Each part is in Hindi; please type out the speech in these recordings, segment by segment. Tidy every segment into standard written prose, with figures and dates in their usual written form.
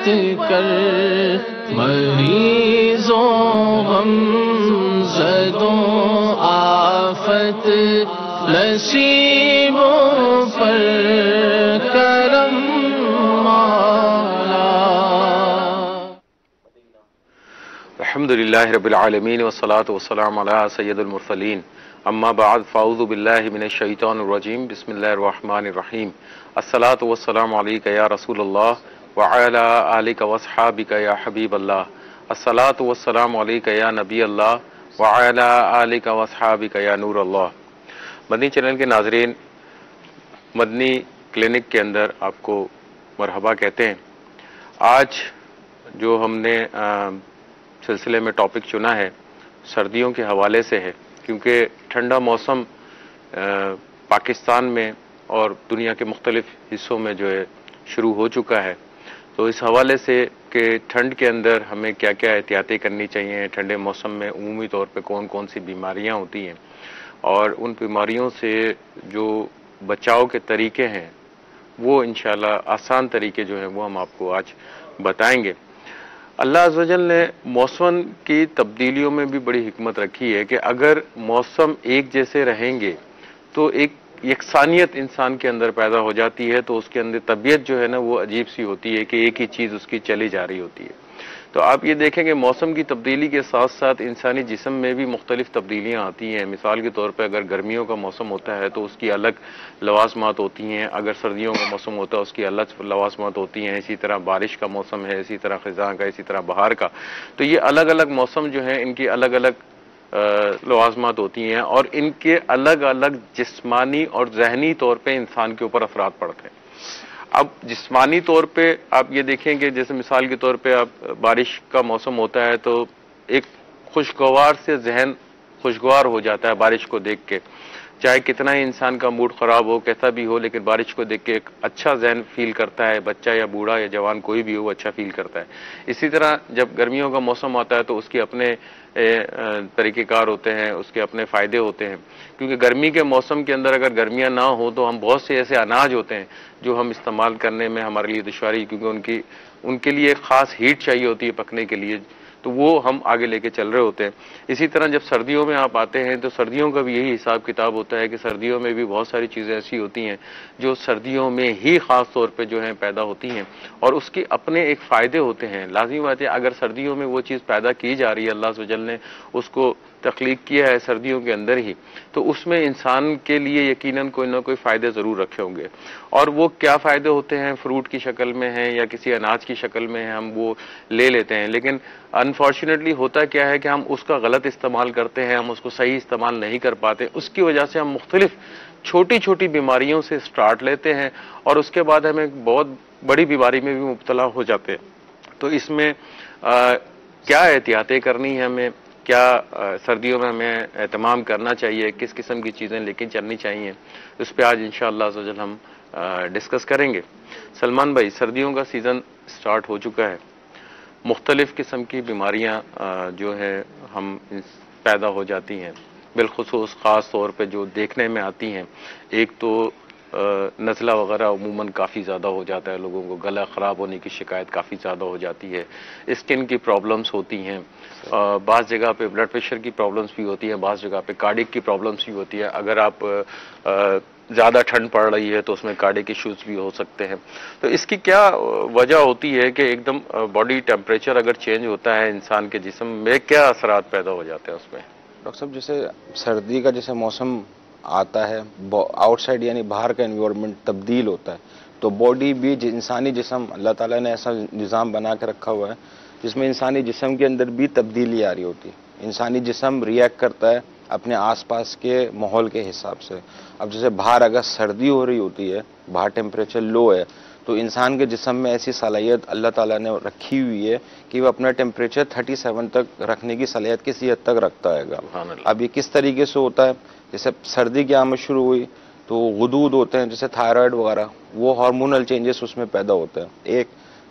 कर मरीजों गम ज़दों आफत नसीबों पर करम मौला। अल्हम्दुलिल्लाहि रब्बिल आलमीन वस्सलातु वस्सलामु अला सय्यिदिल मुरसलीन अम्मा बाद फ़अऊज़ु बिल्लाहि मिनश शैतानिर रजीम बिस्मिल्लाहिर रहमानिर रहीम अस्सलातु वस्सलामु अलैका या रसूलल्लाह व अला आलिका वअस्हाबिका या हबीबल्लाह अस्सलातु वस्सलामु अलैका या नबी अल्लाह व अला आलिका वअस्हाबिका या नूर अल्लाह। मदनी चैनल के नाज़रीन, मदनी क्लिनिक के अंदर आपको मरहबा कहते हैं। आज जो हमने सिलसिले में टॉपिक चुना है सर्दियों के हवाले से है, क्योंकि ठंडा मौसम पाकिस्तान में और दुनिया के मुख्तलिफ हिस्सों में जो है शुरू हो चुका है। तो इस हवाले से कि ठंड के अंदर हमें क्या क्या एहतियातें करनी चाहिए, ठंडे मौसम में उमूमी तौर पे कौन कौन सी बीमारियां होती हैं और उन बीमारियों से जो बचाव के तरीके हैं वो इंशाल्लाह आसान तरीके जो हैं वो हम आपको आज बताएंगे। अल्लाह अज़्ज़ व जल ने मौसम की तब्दीलियों में भी बड़ी हिकमत रखी है कि अगर मौसम एक जैसे रहेंगे तो एक यकसानियत इंसान के अंदर पैदा हो जाती है, तो उसके अंदर तबीयत जो है ना वो अजीब सी होती है कि एक ही चीज़ उसकी चली जा रही होती है। तो आप ये देखेंगे मौसम की तब्दीली के साथ साथ इंसानी जिस्म में भी मुख्तलिफ तब्दीलियाँ आती हैं। मिसाल के तौर पर अगर गर्मियों का मौसम होता है तो उसकी अलग लवाजमात होती हैं, अगर सर्दियों का मौसम होता है उसकी अलग लवाजमात होती हैं। इसी तरह बारिश का मौसम है, इसी तरह ख़ज़ां का, इसी तरह बहार का। तो ये अलग अलग मौसम जो हैं इनकी अलग अलग लवाजमात होती हैं और इनके अलग अलग जिस्मानी और जहनी तौर पर इंसान के ऊपर असरात पड़ते हैं। अब जिस्मानी तौर पे आप ये देखें कि जैसे मिसाल के तौर पे आप बारिश का मौसम होता है तो एक खुशगवार से जहन खुशगवार हो जाता है बारिश को देख के, चाहे कितना ही इंसान का मूड ख़राब हो, कैसा भी हो, लेकिन बारिश को देख के एक अच्छा जहन फील करता है। बच्चा या बूढ़ा या जवान कोई भी हो वो अच्छा फील करता है। इसी तरह जब गर्मियों का मौसम आता है तो उसके अपने तरीक़ेकार होते हैं, उसके अपने फ़ायदे होते हैं, क्योंकि गर्मी के मौसम के अंदर अगर गर्मियाँ ना हो तो हम बहुत से ऐसे अनाज होते हैं जो हम इस्तेमाल करने में हमारे लिए दुश्वारी, क्योंकि उनके लिए ख़ास हीट चाहिए होती है पकने के लिए, तो वो हम आगे लेके चल रहे होते हैं। इसी तरह जब सर्दियों में आप आते हैं तो सर्दियों का भी यही हिसाब किताब होता है कि सर्दियों में भी बहुत सारी चीज़ें ऐसी होती हैं जो सर्दियों में ही ख़ास तौर पे जो हैं पैदा होती हैं और उसके अपने एक फ़ायदे होते हैं। लाज़मी बात है अगर सर्दियों में वो चीज़ पैदा की जा रही है, अल्लाह सुब्हानहू व तआला ने उसको तख्लीक किया है सर्दियों के अंदर ही, तो उसमें इंसान के लिए यकीनन कोई ना कोई फ़ायदे ज़रूर रखे होंगे। और वो क्या फ़ायदे होते हैं, फ्रूट की शक्ल में हैं या किसी अनाज की शक्ल में हैं, हम वो ले लेते हैं। लेकिन अनफॉर्चुनेटली होता क्या है कि हम उसका गलत इस्तेमाल करते हैं, हम उसको सही इस्तेमाल नहीं कर पाते। उसकी वजह से हम मुख्तलिफ छोटी छोटी बीमारियों से स्टार्ट लेते हैं और उसके बाद हम एक बहुत बड़ी बीमारी में भी मुब्तला हो जाते हैं। तो इसमें क्या एहतियातें करनी है हमें, क्या सर्दियों में हमें एहतमाम करना चाहिए, किस किस्म की चीज़ें लेके चलनी चाहिए, उस पर आज इंशाअल्लाह अज़्ज़ व जल हम डिस्कस करेंगे। सलमान भाई, सर्दियों का सीज़न स्टार्ट हो चुका है, मुख्तलिफ़ किस्म की बीमारियाँ जो है हम पैदा हो जाती हैं, बिलखुसूस ख़ास तौर पे जो देखने में आती हैं। एक तो नज़ला वगैरह अमूमन काफ़ी ज़्यादा हो जाता है, लोगों को गला ख़राब होने की शिकायत काफ़ी ज़्यादा हो जाती है, स्किन की प्रॉब्लम्स होती हैं, बाज़ जगह पे ब्लड प्रेशर की प्रॉब्लम्स भी होती हैं, बाज़ जगह पे कार्डिक की प्रॉब्लम्स भी होती है। अगर आप ज़्यादा ठंड पड़ रही है तो उसमें कार्डिक इश्यूज़ भी हो सकते हैं। तो इसकी क्या वजह होती है कि एकदम बॉडी टेम्परेचर अगर चेंज होता है इंसान के जिस्म में, क्या असरात पैदा हो जाते हैं उसमें? डॉक्टर साहब, जैसे सर्दी का जैसे मौसम आता है, आउटसाइड यानी बाहर का एनवायरनमेंट तब्दील होता है, तो बॉडी भी इंसानी जिस्म, अल्लाह ताला ने ऐसा निज़ाम बना के रखा हुआ है जिसमें इंसानी जिस्म के अंदर भी तब्दीली आ रही होती है। इंसानी जिस्म रिएक्ट करता है अपने आसपास के माहौल के हिसाब से। अब जैसे बाहर अगर सर्दी हो रही होती है, बाहर टेम्परेचर लो है, तो इंसान के जिस्म में ऐसी सलाहियत अल्लाह ताला ने रखी हुई है कि वह अपना टेम्परेचर 37 तक रखने की सलाहियत किसी हद तक रखता है। अब ये किस तरीके से होता है, जैसे सर्दी की आमद शुरू हुई तो गुदूद होते हैं, जैसे थायराइड वगैरह, वो हार्मोनल चेंजेस उसमें पैदा होते हैं। एक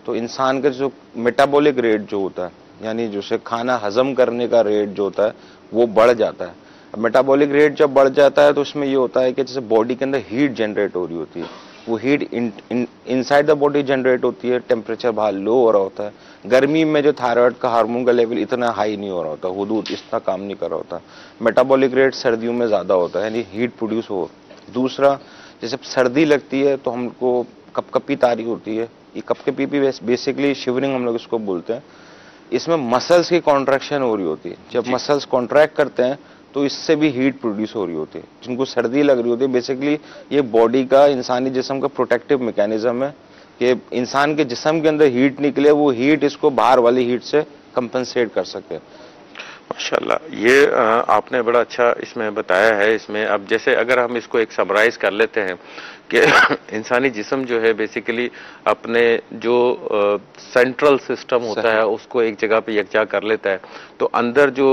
तो इंसान का जो मेटाबॉलिक रेट जो होता है, यानी जैसे खाना हजम करने का रेट जो होता है वो बढ़ जाता है। अब मेटाबॉलिक रेट जब बढ़ जाता है तो उसमें ये होता है कि जैसे बॉडी के अंदर हीट जनरेट हो रही होती है, वो heat inside the body generate होती है, टेम्परेचर बाहर लो हो रहा होता है। गर्मी में जो थायराइड का हार्मोन का लेवल इतना हाई नहीं हो रहा होता, हुदूद इतना काम नहीं कर रहा होता। मेटाबॉलिक रेट सर्दियों में ज्यादा होता है, यानी हीट प्रोड्यूस हो। दूसरा, जैसे सर्दी लगती है तो हमको कपकपी तारी होती है। ये कपकपी बेसिकली शिवरिंग हम लोग इसको बोलते हैं। इसमें मसल्स की कॉन्ट्रैक्शन हो रही होती है। जब मसल्स कॉन्ट्रैक्ट करते हैं तो इससे भी हीट प्रोड्यूस हो रही होती है। जिनको सर्दी लग रही होती है, बेसिकली ये बॉडी का, इंसानी जिस्म का प्रोटेक्टिव मैकेनिज्म है कि इंसान के जिस्म के अंदर हीट निकले, वो हीट इसको बाहर वाली हीट से कंपनसेट कर सके। माशाल्लाह, ये आपने बड़ा अच्छा इसमें बताया है। इसमें अब जैसे अगर हम इसको एक समराइज कर लेते हैं कि इंसानी जिस्म जो है बेसिकली अपने जो सेंट्रल सिस्टम होता है उसको एक जगह पे यकजा कर लेता है, तो अंदर जो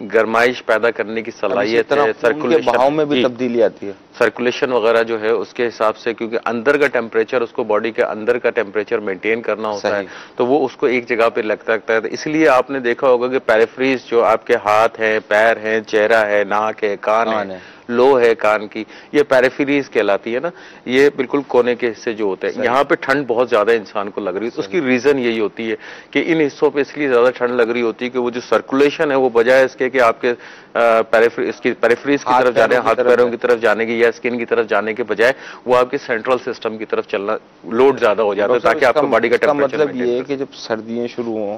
गरमाइश पैदा करने की सलाहियत है, सर्कुलेशन बहाव में भी तब्दीली आती है, सर्कुलेशन वगैरह जो है उसके हिसाब से, क्योंकि अंदर का टेम्परेचर, उसको बॉडी के अंदर का टेम्परेचर मेंटेन करना होता है, तो वो उसको एक जगह पे लगता है। इसलिए आपने देखा होगा कि पेरिफेरीज जो आपके हाथ हैं, पैर हैं, चेहरा है, नाक है, कान है, लो है कान की, ये पेरिफेरीज कहलाती है ना, ये बिल्कुल कोने के हिस्से जो होते हैं। यहाँ पे ठंड बहुत ज्यादा इंसान को लग रही है, तो उसकी रीजन यही होती है कि इन हिस्सों पे इसलिए ज्यादा ठंड लग रही होती है कि वो जो सर्कुलेशन है वो बजाय इसके कि आपके पेरिफेरीज की तरफ जाने, हाथ पैरों की तरफ जाने की या स्किन की तरफ जाने के बजाय वो आपके सेंट्रल सिस्टम की तरफ चलना, लोड ज्यादा हो जाता है, ताकि आपको बॉडी का टेम्परेचर। मतलब ये है कि जब सर्दियां शुरू हों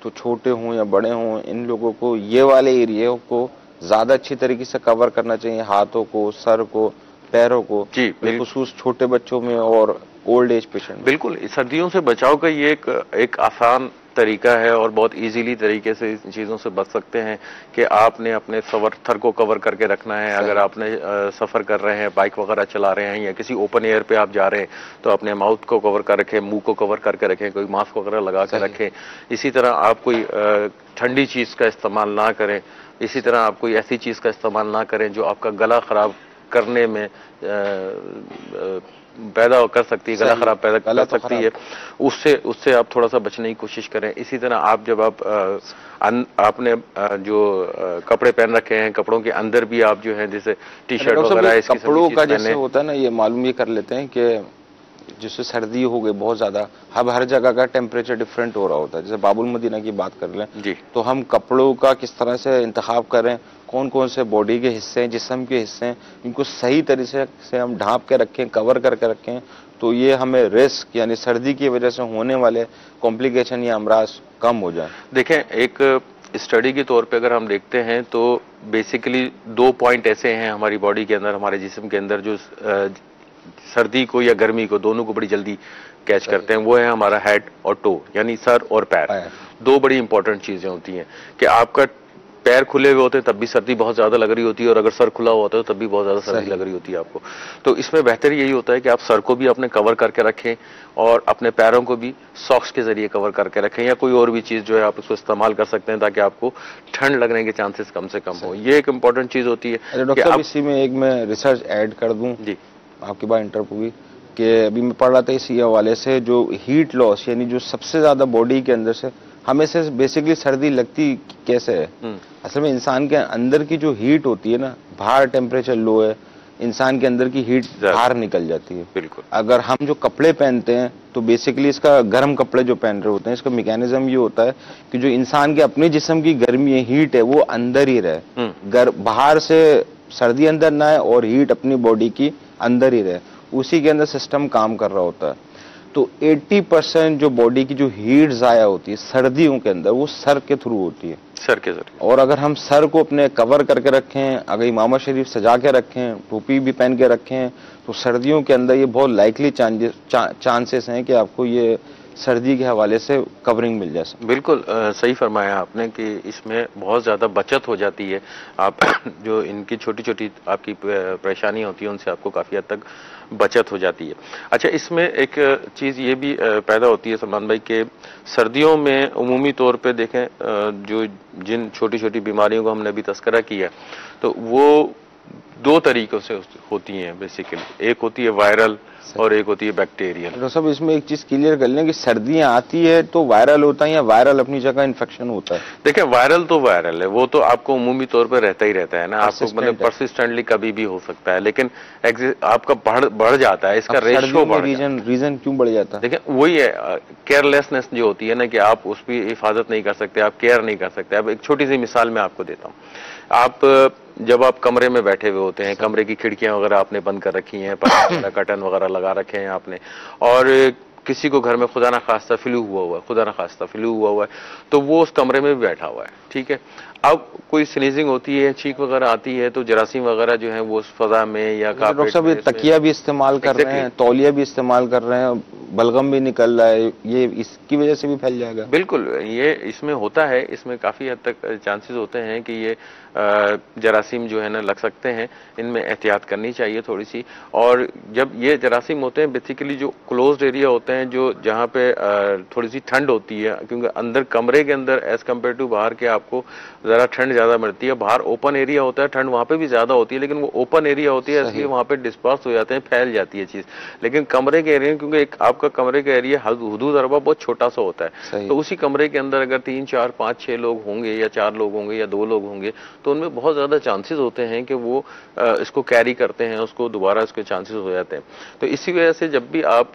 तो छोटे हों या बड़े हों, इन लोगों को ये वाले एरिया को ज्यादा अच्छी तरीके से कवर करना चाहिए, हाथों को, सर को, पैरों को, बिलखुसूस छोटे बच्चों में और ओल्ड एज पेशेंट। बिल्कुल, सर्दियों से बचाव का ये एक आसान तरीका है और बहुत इजीली तरीके से इन चीजों से बच सकते हैं कि आपने अपने थर को कवर करके रखना है। अगर आपने सफर कर रहे हैं, बाइक वगैरह चला रहे हैं या किसी ओपन एयर पे आप जा रहे हैं, तो अपने माउथ को कवर कर रखें, मुंह को कवर करके रखें, कोई मास्क वगैरह लगा के रखें। इसी तरह आप कोई ठंडी चीज का इस्तेमाल ना करें, इसी तरह आप कोई ऐसी चीज का इस्तेमाल ना करें जो आपका गला खराब करने में पैदा कर सकती है, गला खराब पैदा कर सकती है, उससे आप थोड़ा सा बचने की कोशिश करें। इसी तरह आप जब आपने जो कपड़े पहन रखे हैं, कपड़ों के अंदर भी आप जो है जैसे टी शर्ट वगैरह, इसकी कपड़ों का जैसे होता है ना, ये मालूम ये कर लेते हैं कि जिससे सर्दी हो गई बहुत ज्यादा, अब हर जगह का टेम्परेचर डिफरेंट हो रहा होता है। जैसे बाबुल मदीना की बात कर लें जी, तो हम कपड़ों का किस तरह से इंतखाब करें, कौन कौन से बॉडी के हिस्से हैं, जिस्म के हिस्से हैं, इनको सही तरीके से हम ढांप के रखें, कवर करके रखें, तो ये हमें रिस्क यानी सर्दी की वजह से होने वाले कॉम्प्लिकेशन या अमराज कम हो जाए। देखें, एक स्टडी के तौर पे अगर हम देखते हैं तो बेसिकली 2 पॉइंट ऐसे हैं हमारी बॉडी के अंदर, हमारे जिस्म के अंदर, जो सर्दी को या गर्मी को दोनों को बड़ी जल्दी कैच करते हैं। वो है हमारा हेड और टो, यानी सर और पैर। 2 बड़ी इंपॉर्टेंट चीजें होती हैं कि आपका पैर खुले हुए होते हैं तब भी सर्दी बहुत ज्यादा लग रही होती है, और अगर सर खुला हुआ होता है तब भी बहुत ज्यादा सर्दी लग रही होती है आपको। तो इसमें बेहतर यही होता है कि आप सर को भी अपने कवर करके रखें और अपने पैरों को भी सॉक्स के जरिए कवर करके रखें, या कोई और भी चीज जो है आप उसको इस्तेमाल कर सकते हैं ताकि आपको ठंड लगने के चांसेस कम से कम हो। ये एक इंपॉर्टेंट चीज होती है। डॉक्टर, इसी में एक मैं रिसर्च ऐड कर दूं जी, आपकी बात इंटरव्यू हुई कि अभी मैं पढ़ रहा था इसी हवाले से, जो हीट लॉस यानी जो सबसे ज्यादा बॉडी के अंदर से हमें से बेसिकली सर्दी लगती कैसे है। असल में इंसान के अंदर की जो हीट होती है ना, बाहर टेम्परेचर लो है, इंसान के अंदर की हीट बाहर निकल जाती है। बिल्कुल। अगर हम जो कपड़े पहनते हैं तो बेसिकली इसका गर्म कपड़े जो पहन रहे होते हैं, इसका मैकेनिज्म ये होता है कि जो इंसान के अपने जिस्म की गर्मी है, हीट है, वो अंदर ही रहे, बाहर से सर्दी अंदर ना आए और हीट अपनी बॉडी की अंदर ही रहे, उसी के अंदर सिस्टम काम कर रहा होता है। तो 80% जो बॉडी की जो हीट जाया होती है सर्दियों के अंदर, वो सर के थ्रू होती है, सर के जरिए। और अगर हम सर को अपने कवर करके रखें, अगर इमामा शरीफ सजा के रखें, टोपी भी पहन के रखें, तो सर्दियों के अंदर ये बहुत लाइकली चांसेस हैं कि आपको ये सर्दी के हवाले से कवरिंग मिल जाए। बिल्कुल सही फरमाया आपने कि इसमें बहुत ज़्यादा बचत हो जाती है। आप जो इनकी छोटी छोटी आपकी परेशानियाँ होती हैं उनसे आपको काफ़ी हद तक बचत हो जाती है। अच्छा, इसमें एक चीज़ ये भी पैदा होती है सलमान भाई के सर्दियों में उमूमी तौर पे देखें जो जिन छोटी छोटी बीमारियों को हमने अभी तस्करा किया, तो वो दो तरीकों से होती हैं बेसिकली, एक होती है वायरल और एक होती है बैक्टीरियल। डॉक्टर साहब इसमें एक चीज क्लियर कर लें कि सर्दियां आती है तो वायरल होता है या वायरल अपनी जगह इन्फेक्शन होता है? देखिए वायरल तो वायरल है, वो तो आपको उमूमी तौर पर रहता ही रहता है ना, आपको मतलब परसिस्टेंटली कभी भी हो सकता है, लेकिन आपका बढ़ जाता है, इसका रेशियो बढ़ जाता है। रीजन क्यों बढ़ जाता है? देखिए वही है केयरलेसनेस जो होती है ना, कि आप उसकी हिफाजत नहीं कर सकते, आप केयर नहीं कर सकते। अब एक छोटी सी मिसाल मैं आपको देता हूँ। आप जब आप कमरे में बैठे हुए होते हैं, कमरे की खिड़कियां वगैरह आपने बंद कर रखी हैं, कर्टन वगैरह लगा रखे हैं आपने, और किसी को घर में खुदा ना खास्ता फ्लू हुआ है, तो वो उस कमरे में भी बैठा हुआ है, ठीक है। अब कोई स्नीजिंग होती है, छींक वगैरह आती है, तो जरासीम वगैरह जो है वो उस फजा में या डॉक्टर साहब ये तकिया भी इस्तेमाल कर रहे हैं, तौलिया भी इस्तेमाल कर रहे हैं, बलगम भी निकल रहा है, ये इसकी वजह से भी फैल जाएगा? बिल्कुल, ये इसमें होता है, इसमें काफी हद तक चांसेस होते हैं कि ये जरासीम जो है ना लग सकते हैं। इनमें एहतियात करनी चाहिए थोड़ी सी। और जब ये जरासीम होते हैं बेसिकली जो क्लोज्ड एरिया होते हैं, जो जहाँ पे थोड़ी सी ठंड होती है, क्योंकि अंदर कमरे के अंदर एज कम्पेयर टू बाहर के आपको जरा ठंड ज्यादा मिलती है। बाहर ओपन एरिया होता है, ठंड वहां पे भी ज्यादा होती है, लेकिन वो ओपन एरिया होती है इसलिए वहां पे डिस्पर्स हो जाते हैं, फैल जाती है चीज। लेकिन कमरे के एरिया, क्योंकि एक आपका कमरे का एरिया हदूद अरबा बहुत छोटा सा होता है, तो उसी कमरे के अंदर अगर 3, 4, 5, 6 लोग होंगे या 4 लोग होंगे या 2 लोग होंगे, तो उनमें बहुत ज्यादा चांसेस होते हैं कि वो इसको कैरी करते हैं, उसको दोबारा इसके चांसेस हो जाते हैं। तो इसी वजह से जब भी आप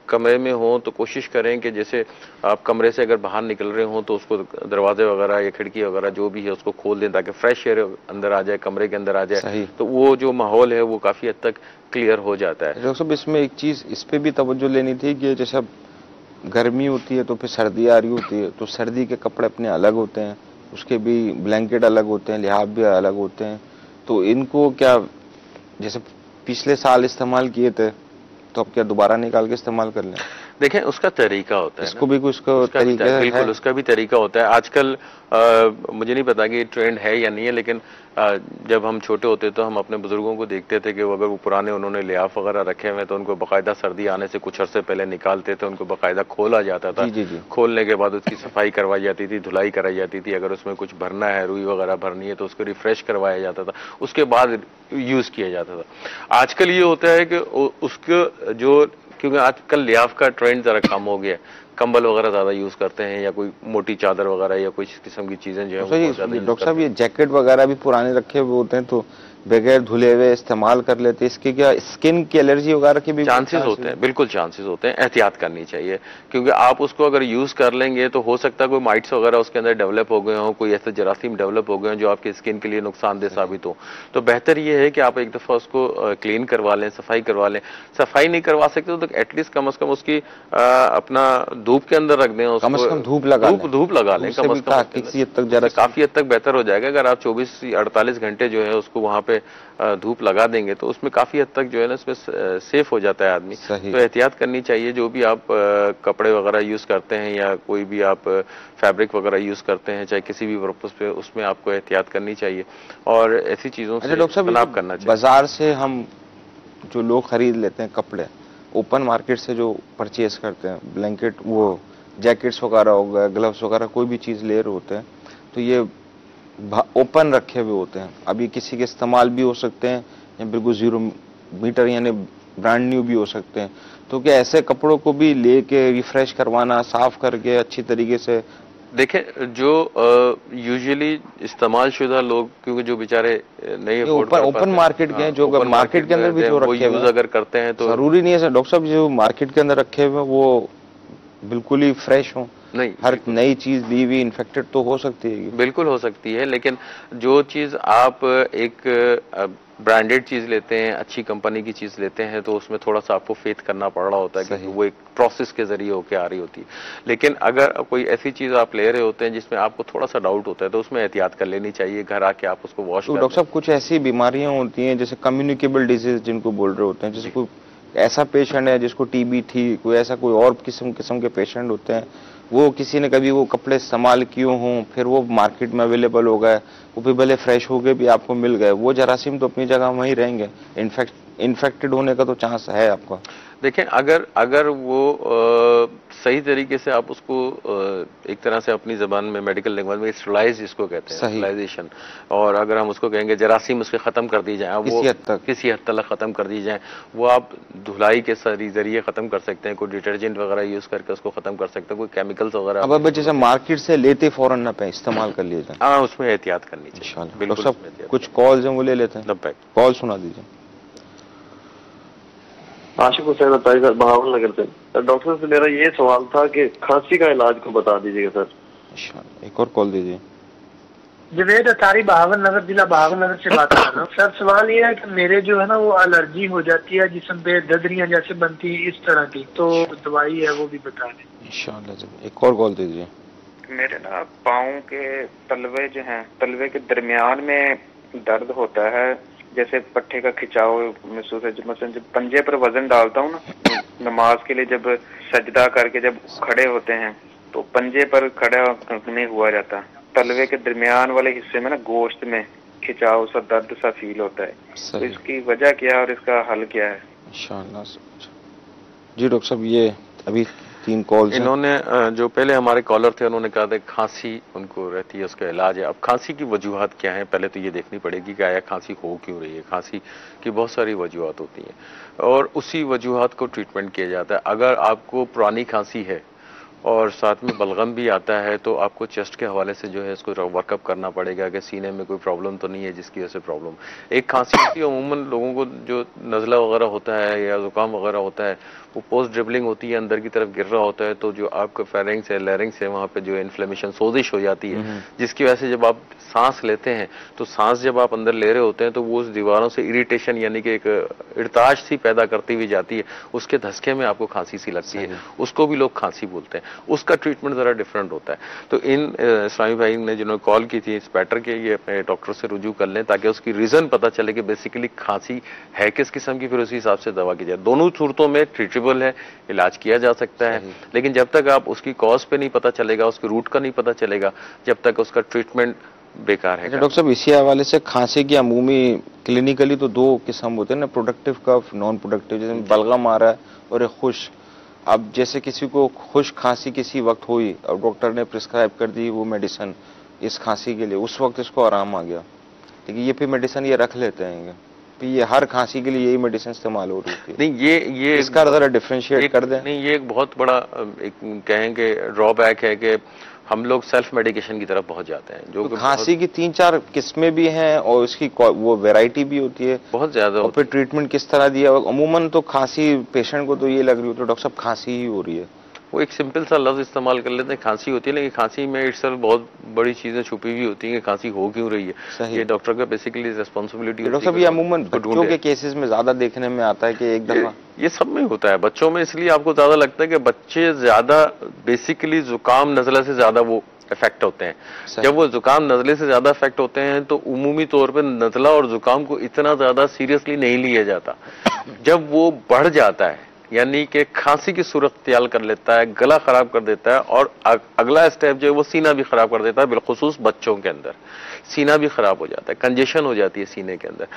कमरे में हो तो कोशिश करें कि जैसे आप कमरे से अगर बाहर निकल रहे हो तो उसको दरवाजे वगैरह या खिड़की वगैरह जो भी है उसको खोल दें, ताकि फ्रेश एयर अंदर आ जाए, कमरे के अंदर आ जाए, तो वो जो माहौल है वो काफी हद तक क्लियर हो जाता है। डॉक्टर साहब इसमें एक चीज इस पे भी तवज्जो लेनी थी कि जैसे गर्मी होती है तो फिर सर्दी आ रही होती है, तो सर्दी के कपड़े अपने अलग होते हैं, उसके भी ब्लैंकेट अलग होते हैं, लिहाफ भी अलग होते हैं, तो इनको क्या जैसे पिछले साल इस्तेमाल किए थे तो अब क्या दोबारा निकाल के इस्तेमाल कर लें? देखें उसका तरीका होता है, इसको भी कुछ तरीका है? बिल्कुल उसका भी तरीका होता है। आजकल मुझे नहीं पता कि ट्रेंड है या नहीं है, लेकिन जब हम छोटे होते तो हम अपने बुजुर्गों को देखते थे कि अगर वो पुराने उन्होंने लिहाफ वगैरह रखे हुए तो उनको बाकायदा सर्दी आने से कुछ अर्से पहले निकालते थे, उनको बाकायदा खोला जाता था। जी। खोलने के बाद उसकी सफाई करवाई जाती थी, धुलाई कराई जाती थी, अगर उसमें कुछ भरना है, रुई वगैरह भरनी है तो उसको रिफ्रेश करवाया जाता था, उसके बाद यूज किया जाता था। आजकल ये होता है कि उसके जो, क्योंकि आजकल लिहाफ का ट्रेंड जरा कम हो गया है, कंबल वगैरह ज्यादा यूज करते हैं या कोई मोटी चादर वगैरह या कोई किस्म की चीजें जो है। डॉक्टर साहब ये जैकेट वगैरह भी पुराने रखे हुए होते हैं तो बगैर धुले हुए इस्तेमाल कर लेते हैं, इसके क्या स्किन की एलर्जी वगैरह के भी चांसेस होते हैं? बिल्कुल चांसेस होते हैं, एहतियात करनी चाहिए, क्योंकि आप उसको अगर यूज कर लेंगे तो हो सकता है कोई माइट्स वगैरह उसके अंदर डेवलप हो गए हो, कोई ऐसे जरासीम डेवलप हो गए जो आपकी स्किन के लिए नुकसानदेह साबित हो। तो बेहतर ये है कि आप एक दफा उसको क्लीन करवा लें, सफाई करवा लें। सफाई नहीं करवा सकते तो एटलीस्ट कम से कम उसकी अपना धूप के अंदर रख दें, कम से कम धूप लगा लें, कम से कम, काफी हद तक बेहतर हो जाएगा। अगर आप 24-48 घंटे जो है उसको वहां पे धूप लगा देंगे तो उसमें काफी हद तक जो है ना इसमें सेफ हो जाता है आदमी। तो एहतियात करनी चाहिए, जो भी आप कपड़े वगैरह यूज करते हैं या कोई भी आप फैब्रिक वगैरह यूज करते हैं, चाहे किसी भी पर्पस पे, उसमें आपको एहतियात करनी चाहिए और ऐसी चीजों से इज्तनाब करना चाहिए। बाजार से हम जो लोग खरीद लेते हैं कपड़े, ओपन मार्केट से जो परचेज करते हैं, ब्लैंकेट, वो जैकेट्स वगैरह हो गए, ग्लव्स वगैरह, कोई भी चीज ले रहे होते हैं तो ये ओपन रखे हुए होते हैं। अभी किसी के इस्तेमाल भी हो सकते हैं या बिल्कुल 0 मीटर यानी ब्रांड न्यू भी हो सकते हैं। तो क्या ऐसे कपड़ों को भी लेके रिफ्रेश करवाना, साफ करके अच्छी तरीके से? देखें जो यूजुअली इस्तेमाल शुदा लोग, क्योंकि जो बेचारे नहीं ओपन मार्केट के हैं, जो मार्केट के अंदर भी जो रखे यूज अगर करते हैं तो जरूरी नहीं है डॉक्टर साहब जो मार्केट के अंदर रखे हुए वो बिल्कुल ही फ्रेश हो। नहीं, हर नई चीज ली हुई इन्फेक्टेड तो हो सकती है, बिल्कुल हो सकती है, लेकिन जो चीज आप एक ब्रांडेड चीज लेते हैं, अच्छी कंपनी की चीज लेते हैं, तो उसमें थोड़ा सा आपको फेथ करना पड़ रहा होता है कि वो एक प्रोसेस के जरिए होके आ रही होती है। लेकिन अगर कोई ऐसी चीज आप ले रहे होते हैं जिसमें आपको थोड़ा सा डाउट होता है तो उसमें एहतियात कर लेनी चाहिए, घर आके आप उसको वॉश कर लें। डॉक्टर साहब कुछ ऐसी बीमारियां होती हैं जैसे कम्युनिकेबल डिजीज जिनको बोल रहे होते हैं, जैसे कोई ऐसा पेशेंट है जिसको टीबी थी, कोई ऐसा कोई और किस्म के पेशेंट होते हैं, वो किसी ने कभी वो कपड़े इस्तेमाल किए हों, फिर वो मार्केट में अवेलेबल हो गए, वो भी भले फ्रेश हो गए भी आपको मिल गए, वो जरासीम तो अपनी जगह वहीं रहेंगे, इन्फेक्टेड होने का तो चांस है आपका। देखें अगर वो सही तरीके से आप उसको एक तरह से अपनी जबान में, मेडिकल लैंग्वेज में स्टरलाइज जिसको कहते हैं, स्टरलाइजेशन, और अगर हम उसको कहेंगे जरासीम उसके खत्म कर दी जाए, वो किसी हद तक खत्म कर दी जाए, वो आप धुलाई के जरिए खत्म कर सकते हैं, कोई डिटर्जेंट वगैरह यूज करके उसको खत्म कर सकते हैं, कोई केमिकल्स वगैरह। अब जैसे मार्केट से लेते फौरन ना पे इस्तेमाल कर लिए जाए। हाँ, उसमें एहतियात करनी चाहिए। बिल्कुल। सब कुछ कॉल्स हैं वो ले लेते हैं, कॉल सुना दीजिए। आशिक हुसैन अताई सर, बहावल नगर से। डॉक्टर से मेरा ये सवाल था कि खांसी का इलाज को बता दीजिएगा सर। एक और कॉल दीजिए। जवेद अतारी, बहावल नगर, जिला बहावल नगर से बात कर रहा हूँ सर। सवाल ये है कि मेरे जो है ना वो एलर्जी हो जाती है, जिसम पे ददरियां जैसे बनती है, इस तरह की, तो दवाई है वो भी बता दें इंशाल्लाह। जब एक और कॉल दीजिए। मेरे ना पाँव के तलवे जो हैं, तलवे के दरमियान में दर्द होता है, जैसे पट्टे का खिंचाव महसूस है। मतलब जब पंजे पर वजन डालता हूँ ना नमाज के लिए, जब सजदा करके जब खड़े होते हैं तो पंजे पर खड़ा नहीं हुआ जाता। तलवे के दरमियान वाले हिस्से में ना गोश्त में खिंचाव सा, दर्द सा फील होता है। तो इसकी वजह क्या है और इसका हल क्या है? इंशाअल्लाह। जी डॉक्टर साहब, ये अभी 3 कॉल इन्होंने जो पहले हमारे कॉलर थे उन्होंने कहा था खांसी उनको रहती है, उसका इलाज है। अब खांसी की वजूहत क्या है, पहले तो ये देखनी पड़ेगी कि आया खांसी हो क्यों रही है। खांसी की बहुत सारी वजूहत होती हैं और उसी वजूहत को ट्रीटमेंट किया जाता है। अगर आपको पुरानी खांसी है और साथ में बलगम भी आता है तो आपको चेस्ट के हवाले से जो है इसको वर्कअप करना पड़ेगा कि सीने में कोई प्रॉब्लम तो नहीं है जिसकी वजह से प्रॉब्लम। एक खांसी होती है, अमूमन लोगों को जो नज़ला वगैरह होता है या जुकाम वगैरह होता है वो पोस्ट ड्रिबलिंग होती है, अंदर की तरफ गिर रहा होता है, तो जो आपका फेरिंग्स है, लैरिंग्स है, वहाँ पे जो इन्फ्लेमेशन, सोजिश हो जाती है, जिसकी वजह से जब आप सांस लेते हैं तो सांस जब आप अंदर ले रहे होते हैं तो वो उस दीवारों से इरिटेशन यानी कि एक इर्ताश सी पैदा करती हुई जाती है, उसके धसके में आपको खांसी सी लगती है, उसको भी लोग खांसी बोलते हैं। उसका ट्रीटमेंट जरा डिफरेंट होता है। तो इन इस्लामी भाई ने जिन्होंने कॉल की थी, इस मैटर के, ये अपने डॉक्टर से रुजू कर लें ताकि उसकी रीजन पता चले कि बेसिकली खांसी है किस किस्म की, फिर उसी हिसाब से दवा की जाए। दोनों सूरतों में ट्रीटेबल है, इलाज किया जा सकता है, लेकिन जब तक आप उसकी कॉज पे नहीं पता चलेगा, उसके रूट का नहीं पता चलेगा, जब तक उसका ट्रीटमेंट बेकार है। डॉक्टर साहब, इसी हवाले से खांसी की अमूमी क्लिनिकली तो 2 किस्म होते हैं ना, प्रोडक्टिव कफ, नॉन प्रोडक्टिव। जैसे बलगम आ रहा है और एक खुश। अब जैसे किसी को खुश खांसी किसी वक्त हुई और डॉक्टर ने प्रिस्क्राइब कर दी वो मेडिसिन इस खांसी के लिए, उस वक्त इसको आराम आ गया, लेकिन ये फिर मेडिसिन ये रख लेते हैं, फिर ये हर खांसी के लिए यही मेडिसिन इस्तेमाल हो रही थी। नहीं, ये इसका जरा डिफरेंशिएट कर दें। नहीं, ये एक बहुत बड़ा एक कहेंगे ड्रॉबैक है कि हम लोग सेल्फ मेडिकेशन की तरफ पहुंच जाते हैं। जो तो खांसी की 3-4 किस्में भी हैं और उसकी वो वैरायटी भी होती है बहुत ज्यादा। और फिर ट्रीटमेंट किस तरह दिया। अमूमन तो खांसी पेशेंट को तो ये लग रही हो तो डॉक्टर साहब खांसी ही हो रही है, वो एक सिंपल सा लफ्ज इस्तेमाल कर लेते हैं, खांसी होती है, लेकिन खांसी में इट्सल्फ बहुत बड़ी चीजें छुपी हुई होती हैं कि खांसी हो क्यों रही है। ये डॉक्टर का बेसिकली रिस्पांसिबिलिटी होती है। डॉक्टर साहब, ये अमूमन बच्चों के केसेस में ज्यादा देखने में आता है कि एक दफा ये सब में होता है बच्चों में, इसलिए आपको ज्यादा लगता है कि बच्चे ज्यादा बेसिकली जुकाम नजला से ज्यादा वो इफेक्ट होते हैं। जब वो जुकाम नजले से ज्यादा इफेक्ट होते हैं तो उमूमी तौर पे नजला और जुकाम को इतना ज्यादा सीरियसली नहीं लिया जाता। जब वो बढ़ जाता है यानी कि खांसी की सूरत इख्तियार कर लेता है, गला खराब कर देता है और अगला स्टेप जो है वो सीना भी खराब कर देता है, बिलखुसूस बच्चों के अंदर सीना भी खराब हो जाता है, कंजेशन हो जाती है सीने के अंदर,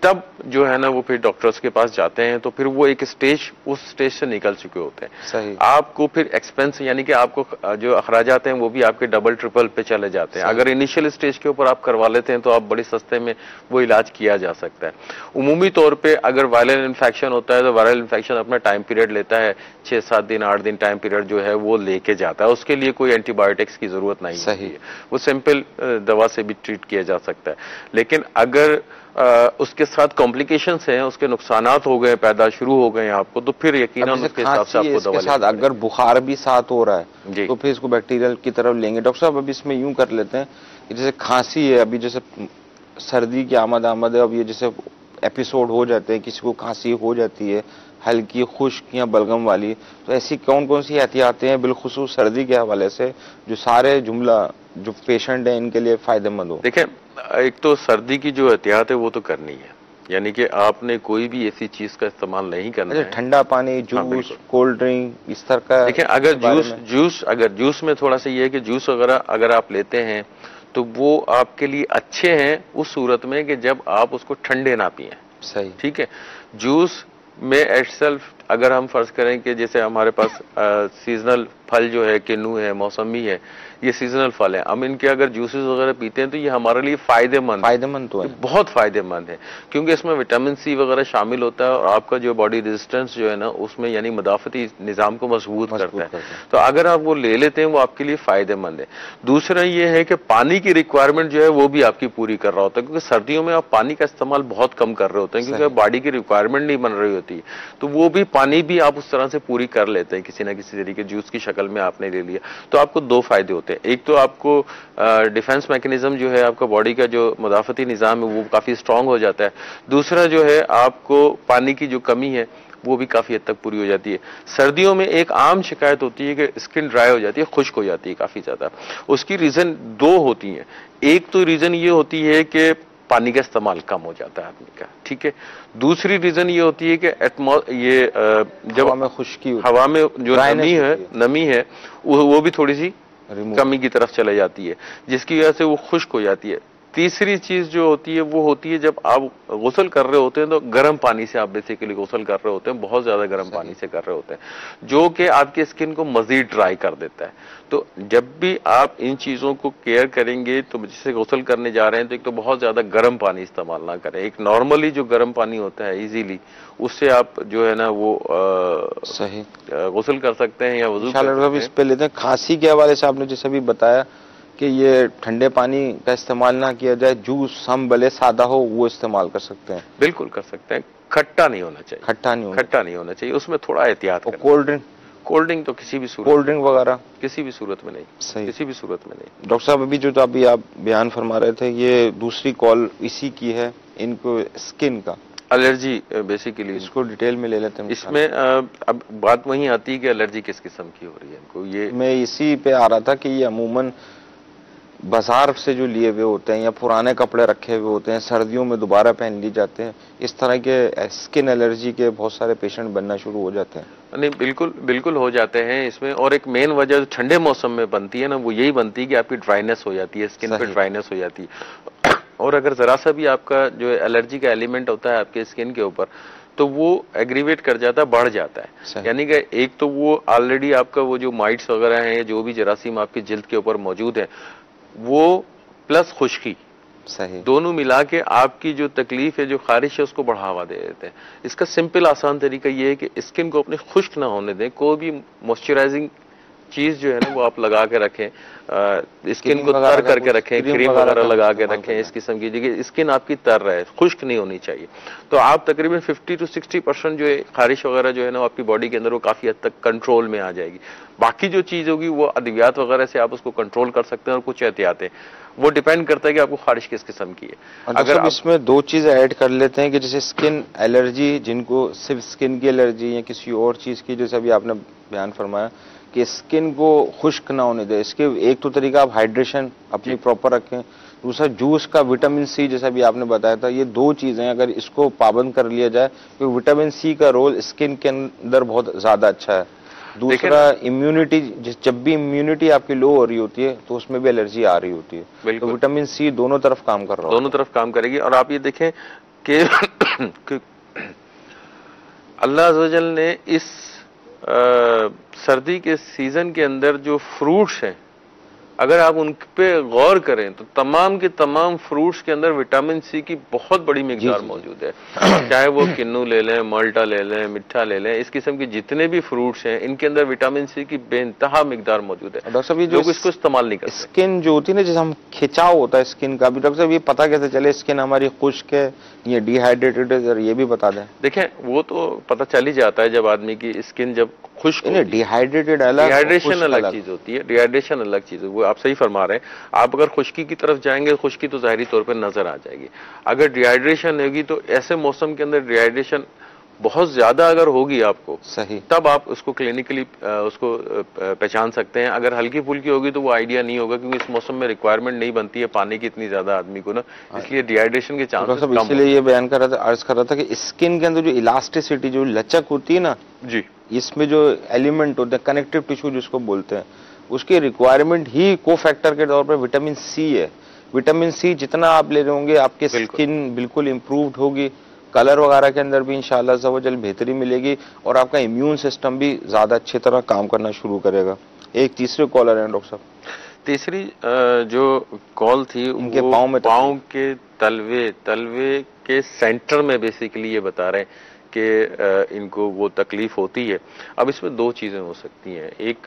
तब जो है ना वो फिर डॉक्टर्स के पास जाते हैं तो फिर वो एक स्टेज, उस स्टेज से निकल चुके होते हैं। सही। आपको फिर एक्सपेंस यानी कि आपको जो अखराजात हैं वो भी आपके डबल ट्रिपल पे चले जाते हैं। अगर इनिशियल स्टेज के ऊपर आप करवा लेते हैं तो आप बड़ी सस्ते में वो इलाज किया जा सकता है। उमूमी तौर पर अगर वायरल इन्फेक्शन होता है तो वायरल इन्फेक्शन अपना टाइम पीरियड लेता है, 6-7 दिन 8 दिन टाइम पीरियड जो है वो लेके जाता है। उसके लिए कोई एंटीबायोटिक्स की जरूरत नहीं है, वो सिंपल दवा से भी ट्रीट किया जा सकता है। लेकिन अगर उसके साथ कॉम्प्लिकेशंस हैं, उसके नुकसानात हो गए, पैदा शुरू हो गए आपको, तो फिर यकीनन उसके हिसाब से आपको दवा साथ अगर बुखार भी साथ हो रहा है तो फिर इसको बैक्टीरियल की तरफ लेंगे। डॉक्टर साहब, अब इसमें यूं कर लेते हैं कि जैसे खांसी है, अभी जैसे सर्दी की आमद है, अब ये जैसे एपिसोड हो जाते हैं, किसी को खांसी हो जाती है हल्की, खुश्क या बलगम वाली, तो ऐसी कौन कौन सी एहतियातें हैं बिलखुसूस सर्दी के हवाले से जो सारे जुमला जो पेशेंट है इनके लिए फायदेमंद हो? देखें, एक तो सर्दी की जो एहतियात है वो तो करनी है, यानी कि आपने कोई भी ऐसी चीज का इस्तेमाल नहीं करना है। ठंडा पानी, जूस, कोल्ड ड्रिंक, इस तरह का। देखिए, अगर जूस में थोड़ा सा ये है कि जूस वगैरह अगर आप लेते हैं तो वो आपके लिए अच्छे हैं उस सूरत में कि जब आप उसको ठंडे ना पिए। सही, ठीक है। जूस में इटसेल्फ अगर हम फर्ज करें कि जैसे हमारे पास सीजनल फल जो है, किन्नू है, मौसमी है, ये सीजनल फल है, हम इनके अगर जूसेस वगैरह पीते हैं तो ये हमारे लिए फायदेमंद तो है। बहुत फायदेमंद है, क्योंकि इसमें विटामिन सी वगैरह शामिल होता है और आपका जो बॉडी रेजिस्टेंस जो है ना उसमें यानी मदाफती निजाम को मजबूत करता है। तो अगर आप वो ले लेते हैं वो आपके लिए फायदेमंद है। दूसरा ये है कि पानी की रिक्वायरमेंट जो है वो भी आपकी पूरी कर रहा होता है, क्योंकि सर्दियों में आप पानी का इस्तेमाल बहुत कम कर रहे होते हैं, क्योंकि बॉडी की रिक्वायरमेंट नहीं बन रही होती, तो वो भी पानी भी आप उस तरह से पूरी कर लेते हैं किसी ना किसी तरीके जूस की शक्ल में आपने ले लिया। तो आपको दो फायदे होते हैं, एक तो आपको डिफेंस मैकेनिज्म जो है आपका बॉडी का जो मुदाफती निजाम है वो काफी स्ट्रांग हो जाता है, दूसरा जो है आपको पानी की जो कमी है वो भी काफी हद तक पूरी हो जाती है। सर्दियों में एक आम शिकायत होती है कि स्किन ड्राई हो जाती है, खुश्क हो जाती है काफी ज्यादा। उसकी रीजन दो होती है, एक तो रीजन ये होती है कि पानी का इस्तेमाल कम हो जाता है आदमी का, ठीक है। दूसरी रीजन ये होती है कि जब हवा में खुश्की, हवा में जो नमी है वो भी थोड़ी सी कमी की तरफ चले जाती है, जिसकी वजह से वो खुश्क हो जाती है। तीसरी चीज जो होती है वो होती है जब आप गुस्ल कर रहे होते हैं तो गर्म पानी से आप बेसिकली गुस्ल कर रहे होते हैं, बहुत ज्यादा गर्म पानी से कर रहे होते हैं, जो कि आपकी स्किन को मजीद ड्राई कर देता है। तो जब भी आप इन चीजों को केयर करेंगे तो जैसे गुस्ल करने जा रहे हैं तो एक तो बहुत ज्यादा गर्म पानी इस्तेमाल ना करें, एक नॉर्मली जो गर्म पानी होता है इजीली उससे आप जो है ना वो सही गुस्ल कर सकते हैं या वजू इस पे लेते हैं। खांसी के हवाले से आपने जैसे भी बताया कि ये ठंडे पानी का इस्तेमाल ना किया जाए, जूस हम भले सादा हो वो इस्तेमाल कर सकते हैं, बिल्कुल कर सकते हैं, खट्टा नहीं होना चाहिए, खट्टा नहीं होना चाहिए, उसमें थोड़ा एहतियात करें। कोल्ड ड्रिंक तो किसी भी सूरत, कोल्ड ड्रिंक वगैरह किसी भी सूरत में नहीं, सही, किसी भी सूरत में नहीं। डॉक्टर साहब अभी जो तो अभी आप बयान फरमा रहे थे, ये दूसरी कॉल इसी की है, इनको स्किन का एलर्जी बेसिकली, इसको डिटेल में ले लेते हैं। इसमें अब बात वही आती है कि एलर्जी किस किस्म की हो रही है इनको। ये मैं इसी पे आ रहा था कि ये अमूमन बाजार से जो लिए हुए होते हैं या पुराने कपड़े रखे हुए होते हैं, सर्दियों में दोबारा पहन लिए जाते हैं, इस तरह के स्किन एलर्जी के बहुत सारे पेशेंट बनना शुरू हो जाते हैं। नहीं, बिल्कुल हो जाते हैं इसमें। और एक मेन वजह जो ठंडे मौसम में बनती है ना वो यही बनती है कि आपकी ड्राइनेस हो जाती है, स्किन पे ड्राइनेस हो जाती है। और अगर जरा सा भी आपका जो एलर्जी का एलिमेंट होता है आपके स्किन के ऊपर तो वो एग्रीवेट कर जाता है, बढ़ जाता है। यानी कि एक तो वो ऑलरेडी आपका वो जो माइट्स वगैरह हैं, जो भी जरासीम आपकी जिल्द के ऊपर मौजूद है, वो प्लस खुश्की, सही, दोनों मिला के आपकी जो तकलीफ है, जो खारिश है, उसको बढ़ावा दे देते हैं। इसका सिंपल आसान तरीका ये है कि स्किन को अपने खुश्क ना होने दें, कोई भी मॉइस्चराइजिंग चीज जो है ना वो आप लगा के रखें, स्किन को तर करके रखें, क्रीम वगैरह लगा के रखें, इस किस्म की जगह स्किन आपकी तर रहे, खुश्क नहीं होनी चाहिए। तो आप तकरीबन 50 to 60% जो है खारिश वगैरह जो है ना आपकी बॉडी के अंदर वो काफी हद तक कंट्रोल में आ जाएगी। बाकी जो चीज होगी वो अद्वियात वगैरह से आप उसको कंट्रोल कर सकते हैं और कुछ एहतियातें, वो डिपेंड करता है कि आपको खारिश किस किस्म की है। अगर आप इसमें दो चीजें ऐड कर लेते हैं कि जैसे स्किन एलर्जी, जिनको सिर्फ स्किन की एलर्जी या किसी और चीज की, जैसे अभी आपने बयान फरमाया कि स्किन को खुश्क ना होने दे, इसके एक तो तरीका आप हाइड्रेशन अपनी प्रॉपर रखें, दूसरा जूस का विटामिन सी जैसा भी आपने बताया था, ये दो चीजें अगर इसको पाबंद कर लिया जाए तो विटामिन सी का रोल स्किन के अंदर बहुत ज्यादा अच्छा है। दूसरा इम्यूनिटी, जब भी इम्यूनिटी आपकी लो हो रही होती है तो उसमें भी एलर्जी आ रही होती है, तो विटामिन सी दोनों तरफ काम कर रहा है, दोनों तरफ काम करेगी। और आप ये देखें कि अल्लाह अज़्ज़ व जल ने इस सर्दी के सीजन के अंदर जो फ्रूट्स हैं, अगर आप उन पे गौर करें तो तमाम के तमाम फ्रूट्स के अंदर विटामिन सी की बहुत बड़ी मिकदार मौजूद है। चाहे वो किन्नू ले लें, माल्टा ले लें, मिठा ले लें, इस किस्म के जितने भी फ्रूट्स हैं इनके अंदर विटामिन सी की बेइंतहा मिकदार मौजूद है। डॉक्टर साहब, लोग इसको इस्तेमाल नहीं करते। स्किन जो होती है ना, जैसे हम खिंचाव होता है स्किन का भी, डॉक्टर साहब ये पता कैसे चले स्किन हमारी खुश्क है या डिहाइड्रेटेड है, ये भी बता दें। देखें वो तो पता चल ही जाता है जब आदमी की स्किन जब खुश्क, डिहाइड्रेटेड अलग, डिहाइड्रेशन अलग चीज होती है, डिहाइड्रेशन अलग चीज है, वो आप सही फरमा रहे हैं। आप अगर खुश्की की तरफ जाएंगे, खुश्की तो जाहिरी तौर पर नजर आ जाएगी। अगर डिहाइड्रेशन होगी तो ऐसे मौसम के अंदर डिहाइड्रेशन बहुत ज्यादा अगर होगी आपको, सही, तब आप उसको क्लिनिकली उसको पहचान सकते हैं। अगर हल्की फुल्की होगी तो वो आइडिया नहीं होगा, क्योंकि इस मौसम में रिक्वायरमेंट नहीं बनती है पानी की इतनी ज्यादा आदमी को ना, इसलिए डिहाइड्रेशन के चांसेस कम। इसलिए ये बयान कर रहा था, अर्ज कर रहा था कि स्किन के अंदर जो इलास्टिसिटी, जो लचक होती है ना जी, इसमें जो एलिमेंट होते हैं, कनेक्टिव टिश्यू जिसको बोलते हैं, उसकी रिक्वायरमेंट ही को फैक्टर के तौर पर विटामिन सी है। विटामिन सी जितना आप ले रहे होंगे आपकी स्किन बिल्कुल इंप्रूव्ड होगी, कलर वगैरह के अंदर भी इंशाअल्लाह ज़वजल बेहतरी मिलेगी और आपका इम्यून सिस्टम भी ज़्यादा अच्छी तरह काम करना शुरू करेगा। एक तीसरे कॉलर हैं डॉक्टर साहब। तीसरी जो कॉल थी इनके वो पाँव में पाँव के तलवे के सेंटर में बेसिकली ये बता रहे हैं कि इनको वो तकलीफ होती है। अब इसमें दो चीजें हो सकती हैं, एक